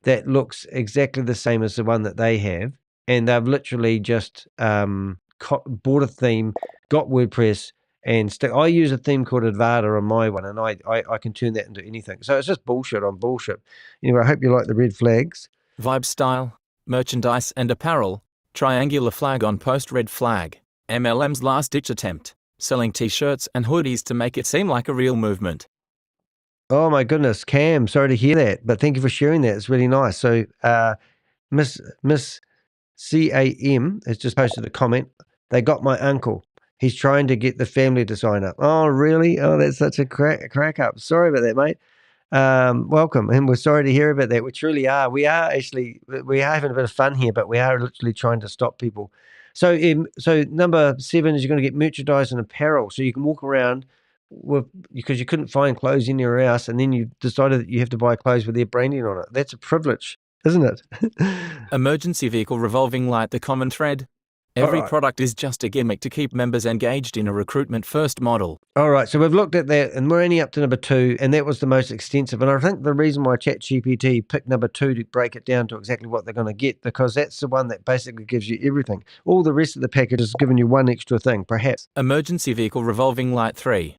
that looks exactly the same as the one that they have. And they've literally just bought a theme, got WordPress, and I use a theme called Avada on my one, and I can turn that into anything. So it's just bullshit on bullshit. Anyway, I hope you like the red flags. VYB style, merchandise and apparel, triangular flag on post, red flag. MLM's last-ditch attempt, selling t-shirts and hoodies to make it seem like a real movement. Oh my goodness, Cam, sorry to hear that, but thank you for sharing that. It's really nice. So Miss CAM has just posted a comment. They got my uncle. He's trying to get the family to sign up. Oh, really? Oh, that's such a crack up. Sorry about that, mate. Welcome. And we're sorry to hear about that. We truly are. We are having a bit of fun here, but we are literally trying to stop people So number 7 is you're going to get merchandise and apparel. So you can walk around because you couldn't find clothes in your house, and then you decided that you have to buy clothes with their branding on it. That's a privilege, isn't it? Emergency vehicle revolving light, the common thread. Every Alright. product is just a gimmick to keep members engaged in a recruitment first model. All right, so we've looked at that, and we're only up to number 2, and that was the most extensive. And I think the reason why ChatGPT picked number 2 to break it down to exactly what they're going to get, because that's the one that basically gives you everything. All the rest of the package is giving you one extra thing, perhaps. Emergency vehicle revolving light 3.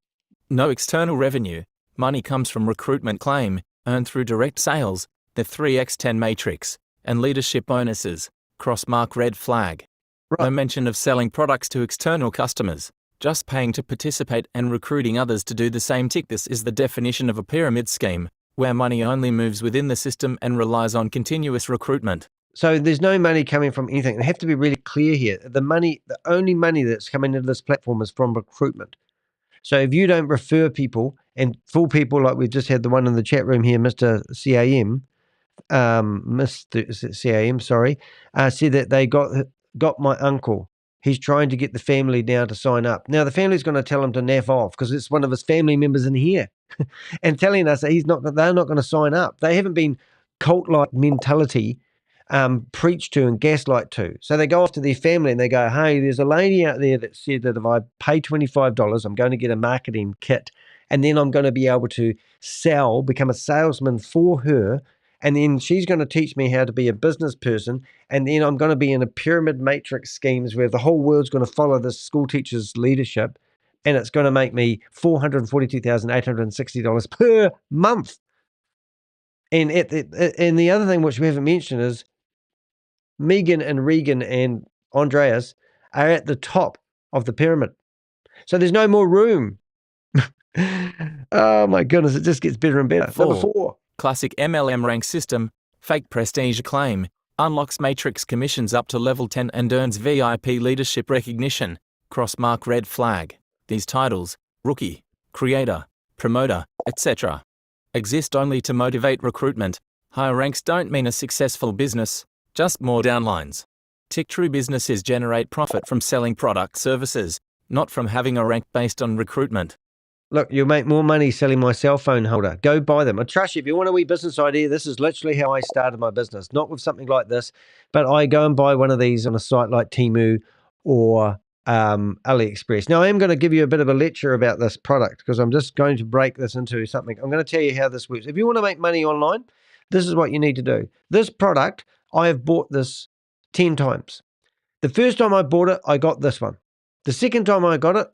No external revenue. Money comes from recruitment claim, earned through direct sales, the 3x10 matrix, and leadership bonuses. Crossmark red flag. Right. No mention of selling products to external customers, just paying to participate and recruiting others to do the same. This is the definition of a pyramid scheme, where money only moves within the system and relies on continuous recruitment. So there's no money coming from anything. I have to be really clear here. The only money that's coming into this platform is from recruitment. So if you don't refer people and fool people, like we just had the one in the chat room here, Mr. CAM, Mr. CAM, sorry, said that they got my uncle. He's trying to get the family now to sign up. Now the family's going to tell him to naff off because it's one of his family members in here, and telling us that they're not going to sign up. They haven't been cult-like mentality preached to and gaslight to. So they go off to their family and they go, hey, there's a lady out there that said that if I pay $25, I'm going to get a marketing kit, and then I'm going to be able to become a salesman for her, and then she's going to teach me how to be a business person, and then I'm going to be in a pyramid matrix schemes where the whole world's going to follow this school teacher's leadership, and it's going to make me $442,860 per month. And the other thing which we haven't mentioned is Megan and Regan and Andreas are at the top of the pyramid. So there's no more room. Oh my goodness, it just gets better and better. Number 4. Classic MLM rank system, fake prestige claim, unlocks matrix commissions up to level 10 and earns VIP leadership recognition. Crossmark red flag. These titles, rookie, creator, promoter, etc., exist only to motivate recruitment. Higher ranks don't mean a successful business, just more downlines. True businesses generate profit from selling product services, not from having a rank based on recruitment. Look, you'll make more money selling my cell phone holder. Go buy them. I trust you. If you want a wee business idea, this is literally how I started my business. Not with something like this, but I go and buy one of these on a site like Temu or AliExpress. Now, I am going to give you a bit of a lecture about this product because I'm just going to break this into something. I'm going to tell you how this works. If you want to make money online, this is what you need to do. This product, I have bought this 10 times. The first time I bought it, I got this one. The second time I got it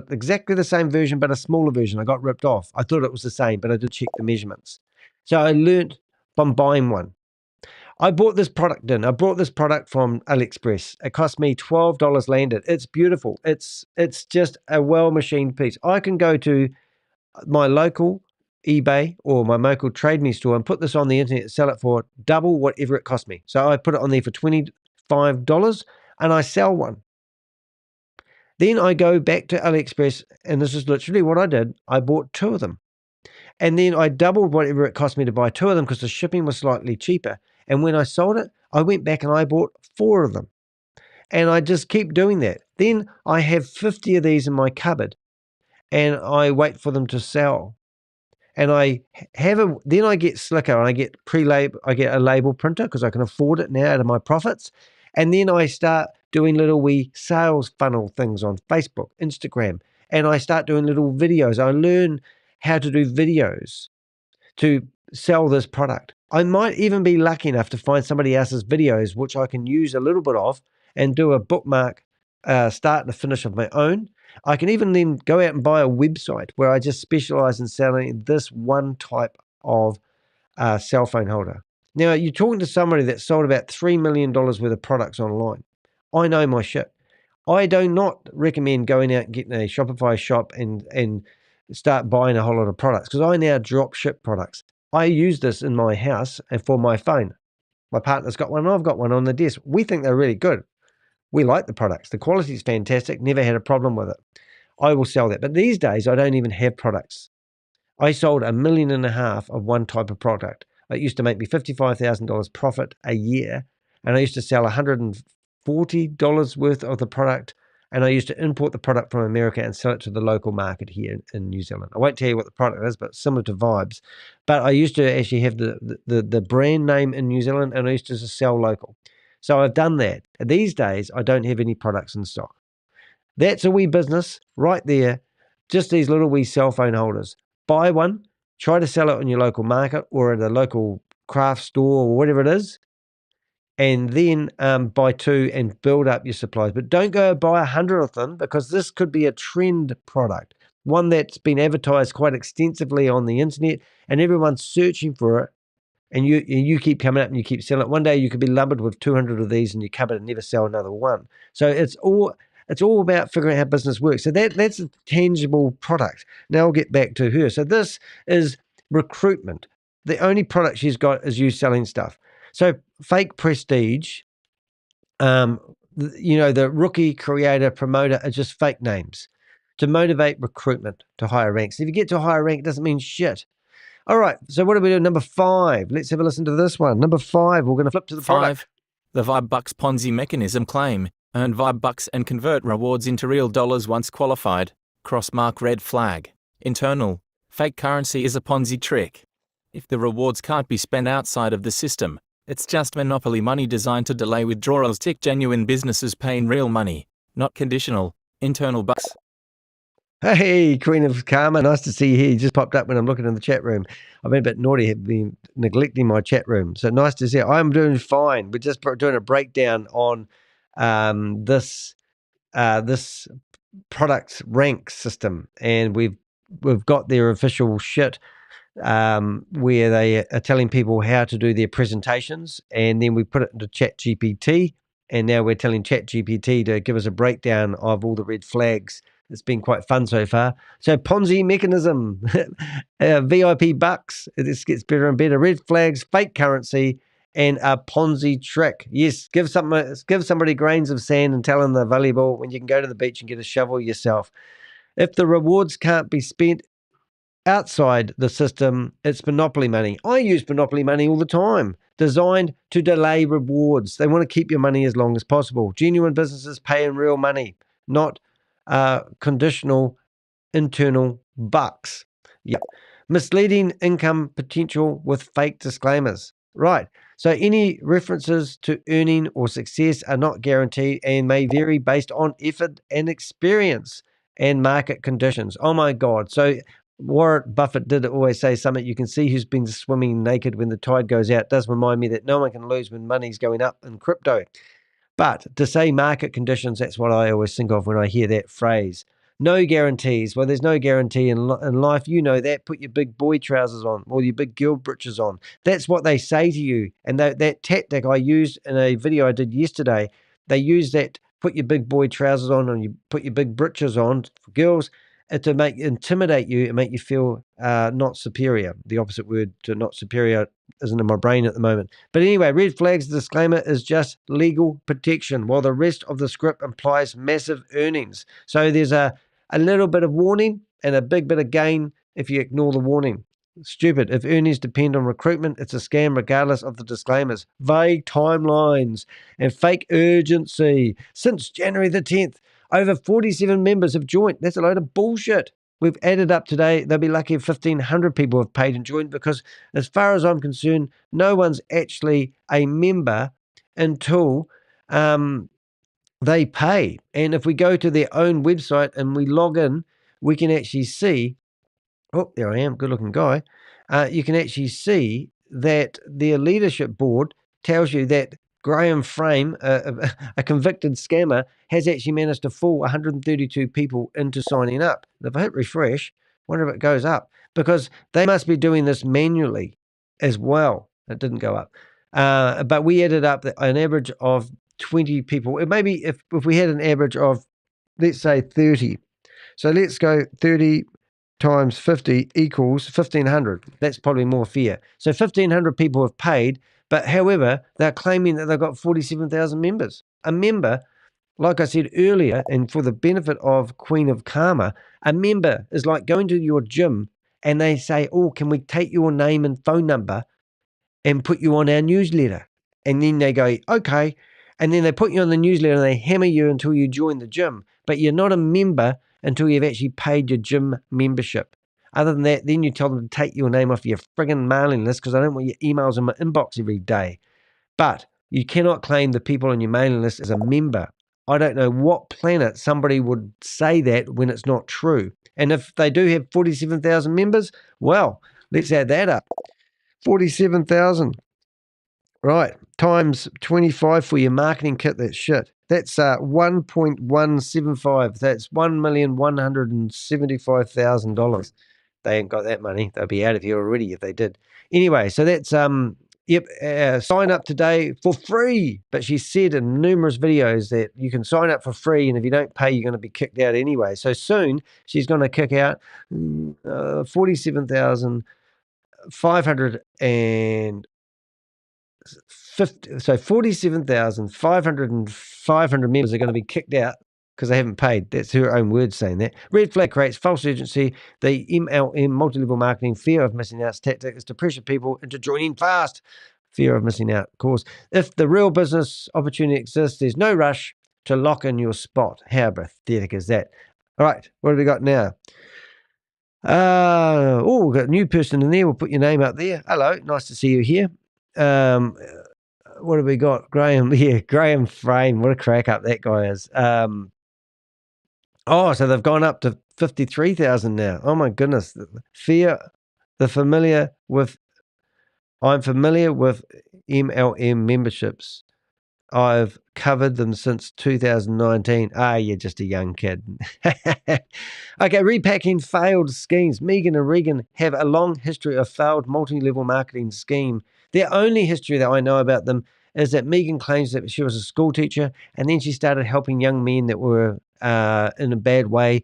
exactly the same version, but a smaller version. I got ripped off. I thought it was the same, but I did check the measurements. So I learned from buying one. I bought this product in. I bought this product from AliExpress. It cost me $12 landed. It's beautiful. It's just a well-machined piece. I can go to my local eBay or my local Trade Me store and put this on the internet, sell it for double whatever it cost me. So I put it on there for $25 and I sell one. Then I go back to AliExpress, and this is literally what I did. I bought 2 of them. And then I doubled whatever it cost me to buy 2 of them because the shipping was slightly cheaper. And when I sold it, I went back and I bought 4 of them. And I just keep doing that. Then I have 50 of these in my cupboard, and I wait for them to sell. And then I get slicker, and I get a label printer because I can afford it now out of my profits. And then I start doing little wee sales funnel things on Facebook, Instagram, and I start doing little videos. I learn how to do videos to sell this product. I might even be lucky enough to find somebody else's videos, which I can use a little bit of and do a bookmark, start to finish of my own. I can even then go out and buy a website where I just specialize in selling this one type of cell phone holder. Now, you're talking to somebody that sold about $3 million worth of products online. I know my shit. I do not recommend going out and getting a Shopify shop and start buying a whole lot of products because I now drop ship products. I use this in my house and for my phone. My partner's got one and I've got one on the desk. We think they're really good. We like the products. The quality is fantastic. Never had a problem with it. I will sell that. But these days, I don't even have products. I sold $1.5 million of one type of product. It used to make me $55,000 profit a year, and I used to sell $40 worth of the product, and I used to import the product from America and sell it to the local market here in New Zealand. I won't tell you what the product is, but similar to Vibes. But I used to actually have the brand name in New Zealand, and I used to just sell local. So I've done that. And these days, I don't have any products in stock. That's a wee business right there. Just these little wee cell phone holders. Buy one, try to sell it on your local market or at a local craft store or whatever it is, and then buy two and build up your supplies. But don't go buy 100 of them, because this could be a trend product, one that's been advertised quite extensively on the internet, and everyone's searching for it, and you keep coming up and you keep selling it. One day you could be lumbered with 200 of these in your cupboard and never sell another one. So it's all about figuring out how business works. So that's a tangible product. Now I'll get back to her. So this is Recruitment. The only product she's got is you selling stuff. So fake prestige, the rookie, creator, promoter are just fake names to motivate recruitment to higher ranks. If you get to a higher rank, it doesn't mean shit. All right, so what do we do? Number 5. Let's have a listen to this one. Number 5, we're going to flip to the 5. product. The VYB Bucks Ponzi mechanism claim. Earn VYB Bucks and convert rewards into real dollars once qualified. Cross-mark red flag. Internal. Fake currency is a Ponzi trick. If the rewards can't be spent outside of the system, it's just monopoly money designed to delay withdrawals. Tick genuine businesses paying real money, not conditional. Internal bucks. Hey, Queen of Karma, nice to see you here. You just popped up when I'm looking in the chat room. I've been a bit naughty, have been neglecting my chat room. So nice to see you. I'm doing fine. We're just doing a breakdown on this product rank system, and we've got their official shit where they are telling people how to do their presentations, and then we put it into ChatGPT, and now we're telling ChatGPT to give us a breakdown of all the red flags. It's been quite fun so far. So Ponzi mechanism, VIP bucks, this gets better and better. Red flags, fake currency, and a Ponzi trick. Yes, give somebody grains of sand and tell them they're valuable when you can go to the beach and get a shovel yourself. If the rewards can't be spent outside the system, it's monopoly money. I use monopoly money all the time, designed to delay rewards. They want to keep your money as long as possible. Genuine businesses pay in real money, not conditional internal bucks. Yep. Misleading income potential with fake disclaimers. Right. So any references to earning or success are not guaranteed and may vary based on effort and experience and market conditions. Oh my God. So Warren Buffett did always say something. You can see who's been swimming naked when the tide goes out. It does remind me that no one can lose when money's going up in crypto. But to say market conditions, that's what I always think of when I hear that phrase. No guarantees. Well, there's no guarantee in life. You know that. Put your big boy trousers on or your big girl britches on. That's what they say to you. And that tactic I used in a video I did yesterday, they use that, put your big boy trousers on and you put your big britches on for girls, to intimidate you and make you feel not superior. The opposite word to not superior isn't in my brain at the moment. But anyway, red flags disclaimer is just legal protection, while the rest of the script implies massive earnings. So there's a little bit of warning and a big bit of gain if you ignore the warning. Stupid. If earnings depend on recruitment, it's a scam regardless of the disclaimers. Vague timelines and fake urgency. Since January the 10th, over 47 members have joined. That's a load of bullshit. We've added up today. They'll be lucky if 1,500 people have paid and joined, because as far as I'm concerned, no one's actually a member until they pay. And if we go to their own website and we log in, we can actually see, oh, there I am, good looking guy. You can actually see that their leadership board tells you that Graham Frame, a convicted scammer, has actually managed to fool 132 people into signing up. If I hit refresh, I wonder if it goes up, because they must be doing this manually as well. It didn't go up. But we added up an average of 20 people. Maybe if we had an average of, let's say, 30. So let's go 30 times 50 equals 1,500. That's probably more fair. So 1,500 people have paid, but however, they're claiming that they've got 47,000 members. A member, like I said earlier, and for the benefit of Queen of Karma, a member is like going to your gym and they say, oh, can we take your name and phone number and put you on our newsletter? And then they go, okay. And then they put you on the newsletter and they hammer you until you join the gym. But you're not a member until you've actually paid your gym membership. Other than that, then you tell them to take your name off your friggin' mailing list because I don't want your emails in my inbox every day. But you cannot claim the people on your mailing list as a member. I don't know what planet somebody would say that when it's not true. And if they do have 47,000 members, well, let's add that up. 47,000. Right, times 25 for your marketing kit, that's shit. That's 1.175. That's $1,175,000. They ain't got that money. They'll be out of here already if they did. Anyway, so that's sign up today for free. But she said in numerous videos that you can sign up for free, and if you don't pay, you're going to be kicked out anyway. So soon she's going to kick out 47,500 and 50, so 47,500 members are going to be kicked out because they haven't paid. That's her own words saying that. Red flag creates false urgency. The MLM, multi-level marketing, fear of missing out tactic is to pressure people into joining fast. Fear of missing out, of course. If the real business opportunity exists, there's no rush to lock in your spot. How pathetic is that? All right, what have we got now? We've got a new person in there. We'll put your name up there. Hello, nice to see you here. What have we got? Graham, yeah, Graham Frame. What a crack up that guy is. So they've gone up to 53,000 now. Oh my goodness. I'm familiar with MLM memberships. I've covered them since 2019. You're just a young kid. Okay, repacking failed schemes. Megan and Regan have a long history of failed multi-level marketing scheme. Their only history that I know about them is that Megan claims that she was a school teacher and then she started helping young men that were in a bad way.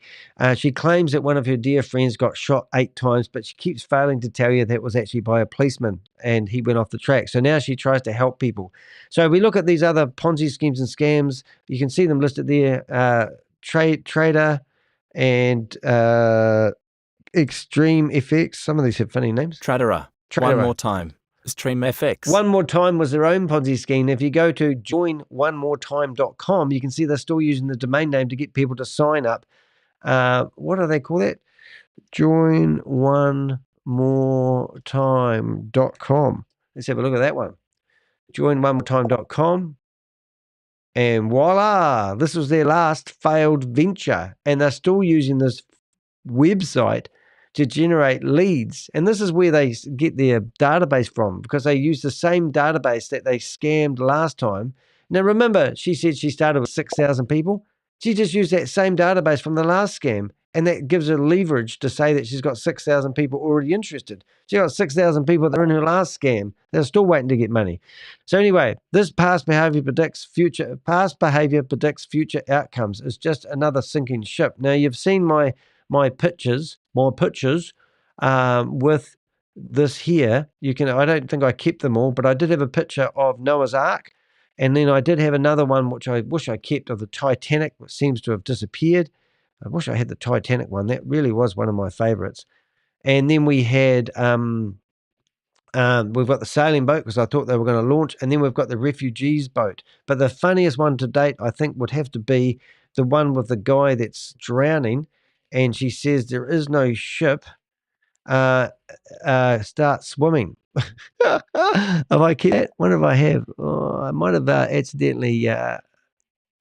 She claims that one of her dear friends got shot 8 times, but she keeps failing to tell you that was actually by a policeman and he went off the track. So now she tries to help people. So we look at these other Ponzi schemes and scams. You can see them listed there. Trader and Extreme FX. Some of these have funny names. Tradera. One more time. Stream FX. One More Time was their own Ponzi scheme. If you go to joinonemoretime.com, you can see they're still using the domain name to get people to sign up. What do they call that? Joinonemoretime.com. Let's have a look at that one. Joinonemoretime.com. And voila, this was their last failed venture. And they're still using this website to generate leads. And this is where they get their database from, because they use the same database that they scammed last time. Now, remember, she said she started with 6,000 people. She just used that same database from the last scam, and that gives her leverage to say that she's got 6,000 people already interested. She got 6,000 people that are in her last scam. They're still waiting to get money. So anyway, this past behavior predicts future outcomes is just another sinking ship. Now, you've seen my pictures with this here. I don't think I kept them all, but I did have a picture of Noah's Ark. And then I did have another one, which I wish I kept, of the Titanic, which seems to have disappeared. I wish I had the Titanic one. That really was one of my favorites. And then we had, we've got the sailing boat because I thought they were going to launch. And then we've got the refugees boat. But the funniest one to date, I think, would have to be the one with the guy that's drowning. And she says there is no ship. Start swimming. Have I kept that? What have I have? I might have accidentally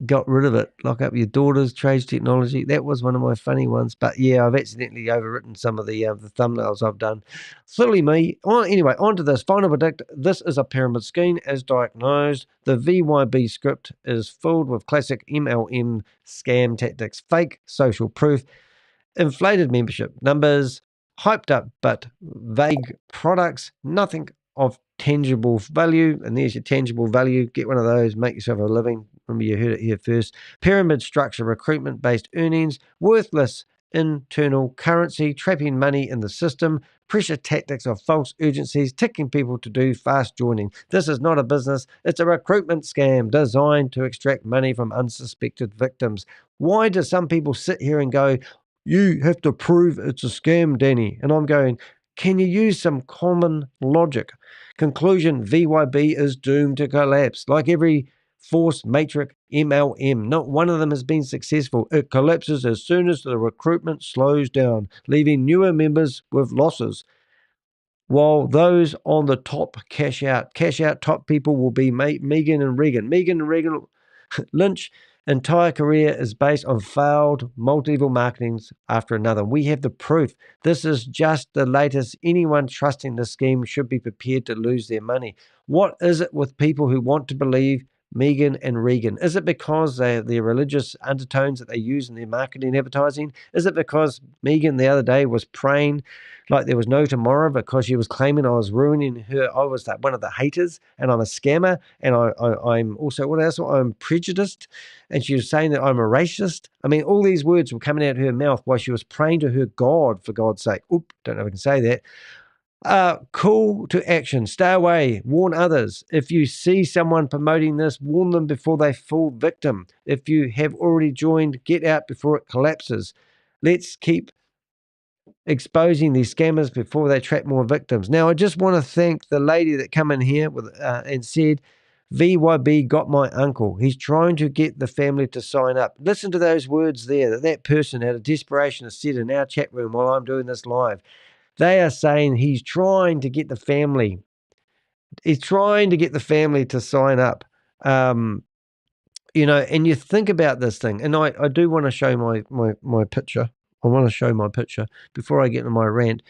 got rid of it. Lock up your daughters, trades technology. That was one of my funny ones. But yeah, I've accidentally overwritten some of the thumbnails I've done. Silly me. Anyway, on to this. Final verdict. This is a pyramid scheme as diagnosed. The VYB script is filled with classic MLM scam tactics, fake social proof, inflated membership numbers, hyped up but vague products, nothing of tangible value. And there's your tangible value. Get one of those, make yourself a living. Remember, you heard it here first. Pyramid structure, recruitment-based earnings, worthless internal currency, trapping money in the system, pressure tactics of false urgencies, ticking people to do fast joining. This is not a business. It's a recruitment scam designed to extract money from unsuspected victims. Why do some people sit here and go, you have to prove it's a scam, Danny? And I'm going, can you use some common logic? Conclusion, VYB is doomed to collapse. Like every Force, Matrix, MLM. Not one of them has been successful. It collapses as soon as the recruitment slows down, leaving newer members with losses. While those on the top cash out. Cash out top people will be Megan and Regan. Megan and Regan, Lynch entire career is based on failed multi-level marketings after another. We have the proof. This is just the latest. Anyone trusting the scheme should be prepared to lose their money. What is it with people who want to believe Megan and Regan? Is it because they have their religious undertones that they use in their marketing advertising? Is it because Megan the other day was praying like there was no tomorrow because she was claiming I was ruining her? I was one of the haters and I'm a scammer and I'm also, what else? I'm prejudiced. And she was saying that I'm a racist. I mean, all these words were coming out of her mouth while she was praying to her God, for God's sake. Oop, don't know if I can say that. Call to action. Stay away. Warn others. If you see someone promoting this, warn them before they fall victim. If you have already joined, get out before it collapses. Let's keep exposing these scammers before they attract more victims. Now, I just want to thank the lady that come in here with and said, VYB got my uncle. He's trying to get the family to sign up. Listen to those words there that person out of desperation has said in our chat room while I'm doing this live. They are saying he's trying to get the family. He's trying to get the family to sign up. And you think about this thing, and I do want to show my picture. I want to show my picture before I get into my rant.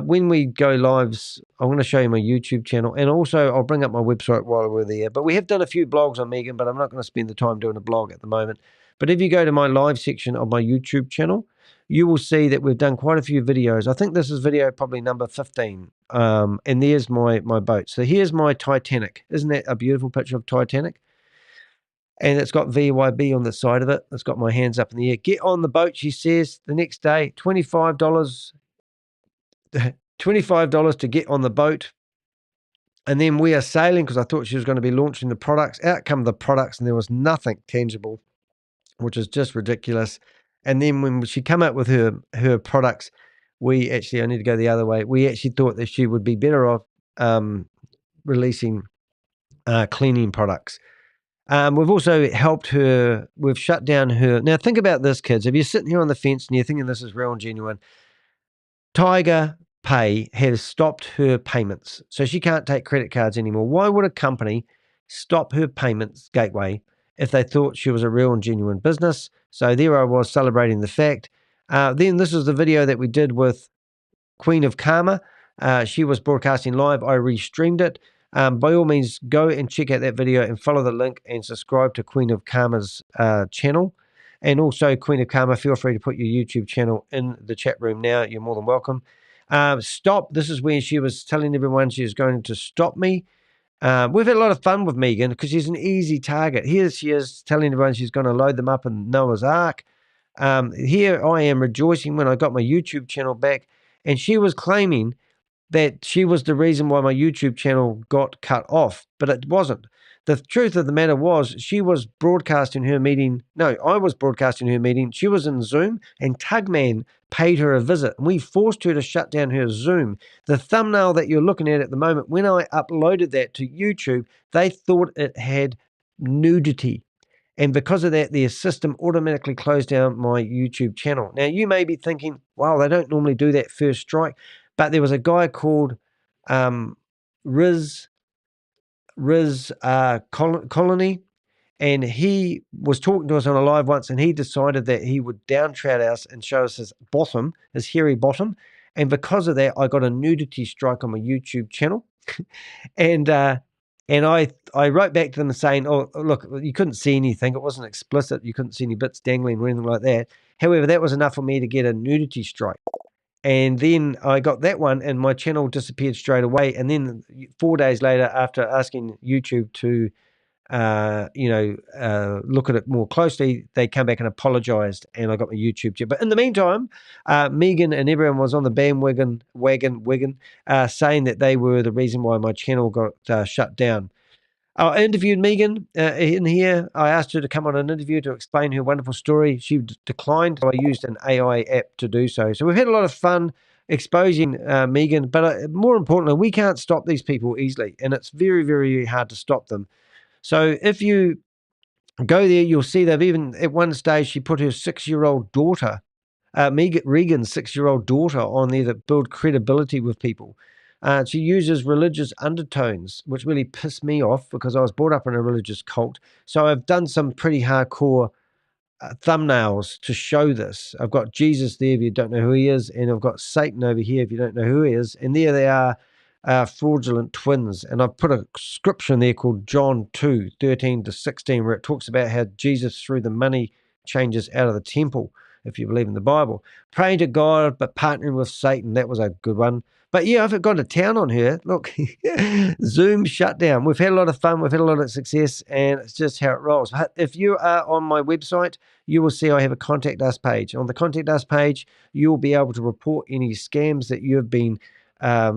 When we go lives, I want to show you my YouTube channel, and also I'll bring up my website while we're there. But we have done a few blogs on Megan, but I'm not going to spend the time doing a blog at the moment. But if you go to my live section of my YouTube channel, you will see that we've done quite a few videos. I think this is video probably number 15. And there's my boat. So here's my Titanic. Isn't that a beautiful picture of Titanic? And it's got VYB on the side of it. It's got my hands up in the air. Get on the boat, she says. The next day, $25 to get on the boat. And then we are sailing because I thought she was going to be launching the products. Out come the products, and there was nothing tangible, which is just ridiculous. And then when she come up with her products, I need to go the other way. We actually thought that she would be better off releasing cleaning products. We've also helped her. We've shut down her. Now, think about this, kids. If you're sitting here on the fence and you're thinking this is real and genuine, Tiger Pay has stopped her payments. So she can't take credit cards anymore. Why would a company stop her payments gateway if they thought she was a real and genuine business? So there I was celebrating the fact. Then this is the video that we did with Queen of Karma. She was broadcasting live. I restreamed it. By all means, go and check out that video and follow the link and subscribe to Queen of Karma's channel. And also, Queen of Karma, feel free to put your YouTube channel in the chat room now. You're more than welcome. Stop. This is where she was telling everyone she was going to stop me. We've had a lot of fun with Megan because she's an easy target. Here she is telling everyone she's going to load them up in Noah's Ark. Here I am rejoicing when I got my YouTube channel back. And she was claiming that she was the reason why my YouTube channel got cut off, but it wasn't. The truth of the matter was she was broadcasting her meeting. No, I was broadcasting her meeting. She was in Zoom, and Tugman paid her a visit, and we forced her to shut down her Zoom. The thumbnail that you're looking at the moment, when I uploaded that to YouTube, they thought it had nudity. And because of that, their system automatically closed down my YouTube channel. Now, you may be thinking, wow, they don't normally do that first strike. But there was a guy called Riz Colony, and he was talking to us on a live once, and he decided that he would downtrout us and show us his bottom, his hairy bottom. And because of that, I got a nudity strike on my YouTube channel. And I wrote back to them saying, oh, look, you couldn't see anything. It wasn't explicit. You couldn't see any bits dangling or anything like that. However, that was enough for me to get a nudity strike. And then I got that one and my channel disappeared straight away. And then 4 days later, after asking YouTube to, look at it more closely, they come back and apologized and I got my YouTube channel. But in the meantime, Megan and everyone was on the bandwagon, saying that they were the reason why my channel got shut down. I interviewed Megan in here. I asked her to come on an interview to explain her wonderful story. She declined, so I used an AI app to do so. So we've had a lot of fun exposing Megan, but more importantly, we can't stop these people easily, and it's very, very hard to stop them. So if you Go there, you'll see they've even, at one stage, she put her 6-year-old daughter, Regan's 6-year-old daughter on there that build credibility with people. She uses religious undertones, which really pissed me off because I was brought up in a religious cult. So I've done some pretty hardcore thumbnails to show this. I've got Jesus there if you don't know who he is, and I've got Satan over here if you don't know who he is, and there they are, fraudulent twins. And I've put a scripture in there called John 2:13-16, where it talks about how Jesus threw the money changers out of the temple, if you believe in the Bible. Praying to God but partnering with Satan, that was a good one. But yeah, I've gone to town on her. Look, Zoom shut down. We've had a lot of fun. We've had a lot of success, and it's just how it rolls. But if you are on my website, you will see I have a Contact Us page. On the Contact Us page, you'll be able to report any scams that you've been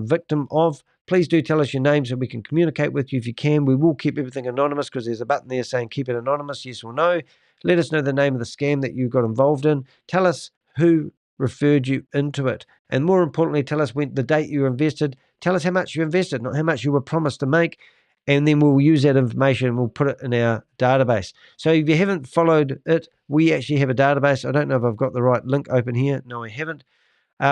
victim of. Please do tell us your name so we can communicate with you if you can. We will keep everything anonymous because there's a button there saying keep it anonymous, yes or no. Let us know the name of the scam that you got involved in. Tell us who referred you into it. And more importantly, tell us when the date you invested. Tell us how much you invested, not how much you were promised to make. And then we'll use that information and we'll put it in our database. So if you haven't followed it, we actually have a database. I don't know if I've got the right link open here. No, I haven't.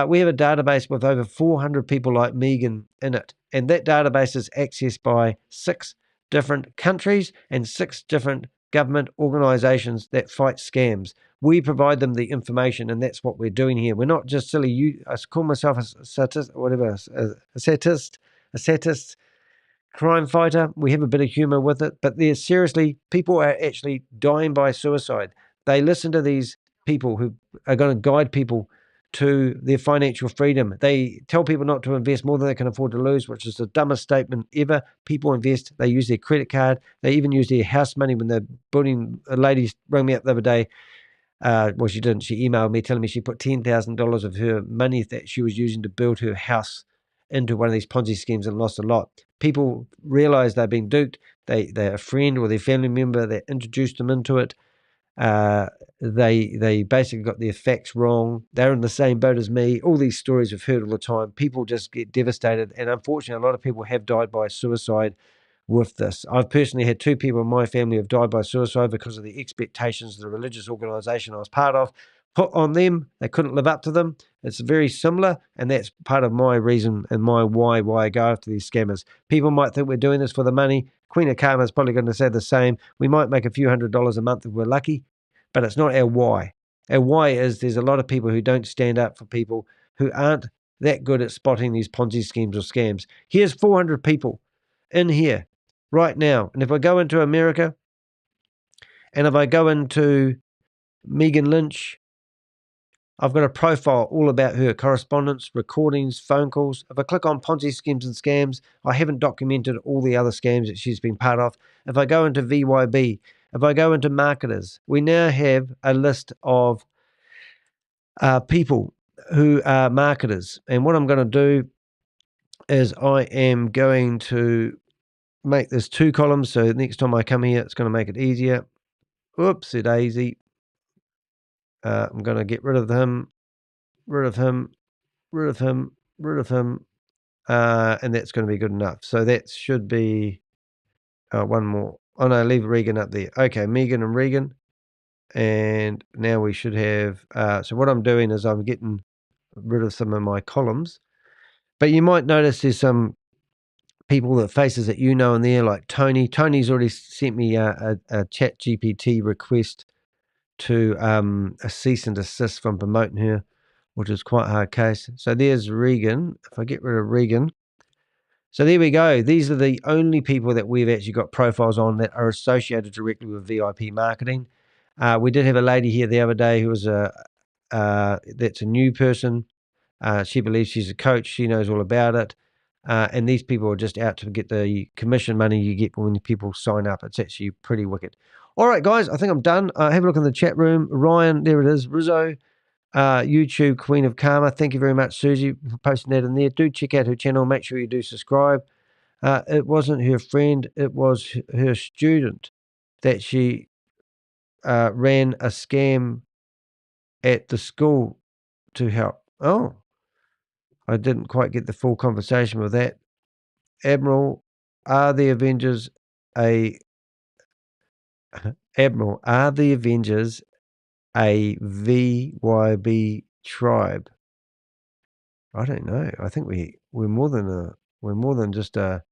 We have a database with over 400 people like Megan in it. And that database is accessed by 6 different countries and 6 different government organizations that fight scams. We provide them the information, and that's what we're doing here. We're not just silly. I call myself a statist, whatever, a satist, crime fighter. We have a bit of humor with it, but there's seriously, people are actually dying by suicide. They listen to these people who are going to guide people to their financial freedom. They tell people not to invest more than they can afford to lose, which is the dumbest statement ever. People invest. They use their credit card. They even use their house money when they're building. A lady rang me up the other day. Well, she didn't. She emailed me telling me she put $10,000 of her money that she was using to build her house into one of these Ponzi schemes and lost a lot. People realize they're being duped. They're a friend or their family member that introduced them into it. They basically got their facts wrong. They're in the same boat as me. All these stories we've heard all the time. People just get devastated. And unfortunately, a lot of people have died by suicide with this. I've personally had 2 people in my family have died by suicide because of the expectations of the religious organization I was part of put on them. They couldn't live up to them. It's very similar, and that's part of my reason and my why I go after these scammers. People might think we're doing this for the money. Queen of Karma is probably going to say the same. We might make a few $100s a month if we're lucky, but it's not our why. Our why is there's a lot of people who don't stand up for people who aren't that good at spotting these Ponzi schemes or scams. Here's 400 people in here right now. And if I go into America, and if I go into Megan Lynch, I've got a profile all about her, correspondence, recordings, phone calls. If I click on Ponzi schemes and scams, I haven't documented all the other scams that she's been part of. If I go into VYB, if I go into marketers, we now have a list of people who are marketers. And what I'm going to do is I am going to make this 2 columns. So next time I come here, it's going to make it easier. Oopsie daisy. I'm going to get rid of him, rid of him, rid of him, rid of him. And that's going to be good enough. So that should be one more. Oh no, leave Regan up there. Okay, Megan and Regan. And now we should have, so what I'm doing is I'm getting rid of some of my columns. But you might notice there's some people that faces that you know in there, like Toni. Toni's already sent me a chat GPT request to a cease and desist from promoting her, which is quite a hard case. So there's Regan. If I get rid of Regan. So there we go. These are the only people that we've actually got profiles on that are associated directly with VIP marketing. We did have a lady here the other day who was that's a new person. She believes she's a coach. She knows all about it. And these people are just out to get the commission money you get when people sign up. It's actually pretty wicked. All right, guys, I think I'm done. Have a look in the chat room. Ryan, there it is. Rizzo, YouTube, Queen of Karma. Thank you very much, Susie, for posting that in there. Do check out her channel. Make sure you do subscribe. It wasn't her friend. It was her student that she ran a scam at the school to help. Oh, I didn't quite get the full conversation with that. Admiral, are the Avengers a Admiral, are the Avengers a VYB tribe? I don't know. I think we're more than just a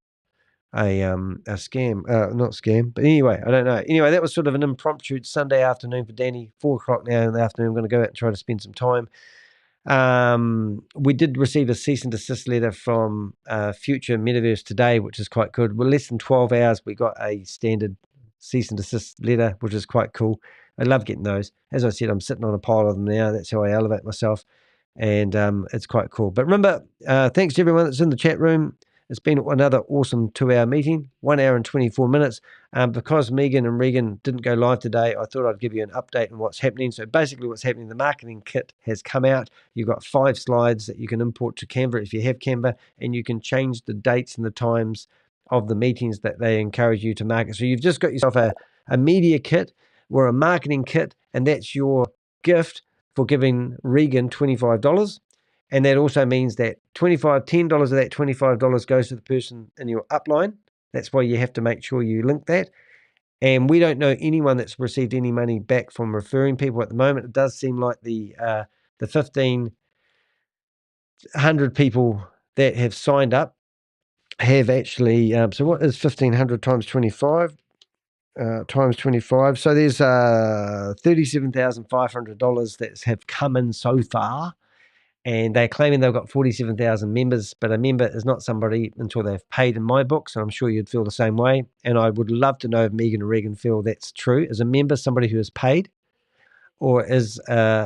scam, not scam, but anyway, I don't know. Anyway, that was sort of an impromptu Sunday afternoon for Danny. 4:00 now in the afternoon. I'm going to go out and try to spend some time. We did receive a cease and desist letter from Future Metaverse today, which is quite good. Well, less than 12 hours, we got a standard cease and desist letter, which is quite cool. I love getting those. As I said, I'm sitting on a pile of them now. That's how I elevate myself, and it's quite cool. But remember, thanks to everyone that's in the chat room. It's been another awesome 2-hour meeting, 1 hour and 24 minutes. Because Megan and Regan didn't go live today, I thought I'd give you an update on what's happening. So basically what's happening, the marketing kit has come out. You've got 5 slides that you can import to Canva if you have Canva, and you can change the dates and the times of the meetings that they encourage you to market. So you've just got yourself a media kit or a marketing kit, and that's your gift for giving Regan $25. And that also means that $10 of that $25 goes to the person in your upline. That's why you have to make sure you link that. And we don't know anyone that's received any money back from referring people at the moment. It does seem like the 1,500 people that have signed up have actually, so what is 1,500 times 25? Times 25. So there's $37,500 that have come in so far. And they're claiming they've got 47,000 members, but a member is not somebody until they've paid in my book. So I'm sure you'd feel the same way. And I would love to know if Megan and Regan feel that's true. Is a member somebody who has paid, or is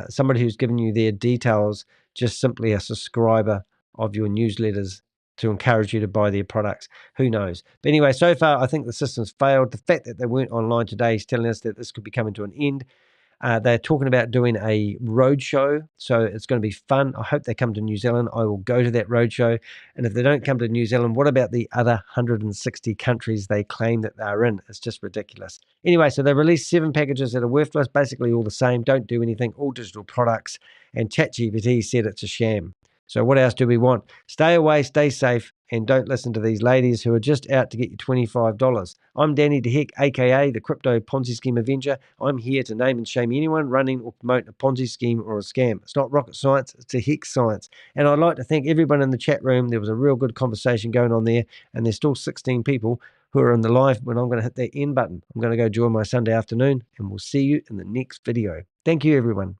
somebody who's given you their details just simply a subscriber of your newsletters to encourage you to buy their products? Who knows? But anyway, so far, I think the system's failed. The fact that they weren't online today is telling us that this could be coming to an end. They're talking about doing a roadshow, so it's going to be fun. I hope they come to New Zealand. I will go to that roadshow. And if they don't come to New Zealand, what about the other 160 countries they claim that they're in? It's just ridiculous. Anyway, so they released 7 packages that are worthless, basically all the same, don't do anything, all digital products. And ChatGPT said it's a sham. So what else do we want? Stay away, stay safe, and don't listen to these ladies who are just out to get you $25. I'm Danny DeHeck, aka the Crypto Ponzi Scheme Avenger. I'm here to name and shame anyone running or promoting a Ponzi scheme or a scam. It's not rocket science, it's a hex science. And I'd like to thank everyone in the chat room. There was a real good conversation going on there, and there's still 16 people who are in the live when I'm going to hit that end button. I'm going to go join my Sunday afternoon, and we'll see you in the next video. Thank you, everyone.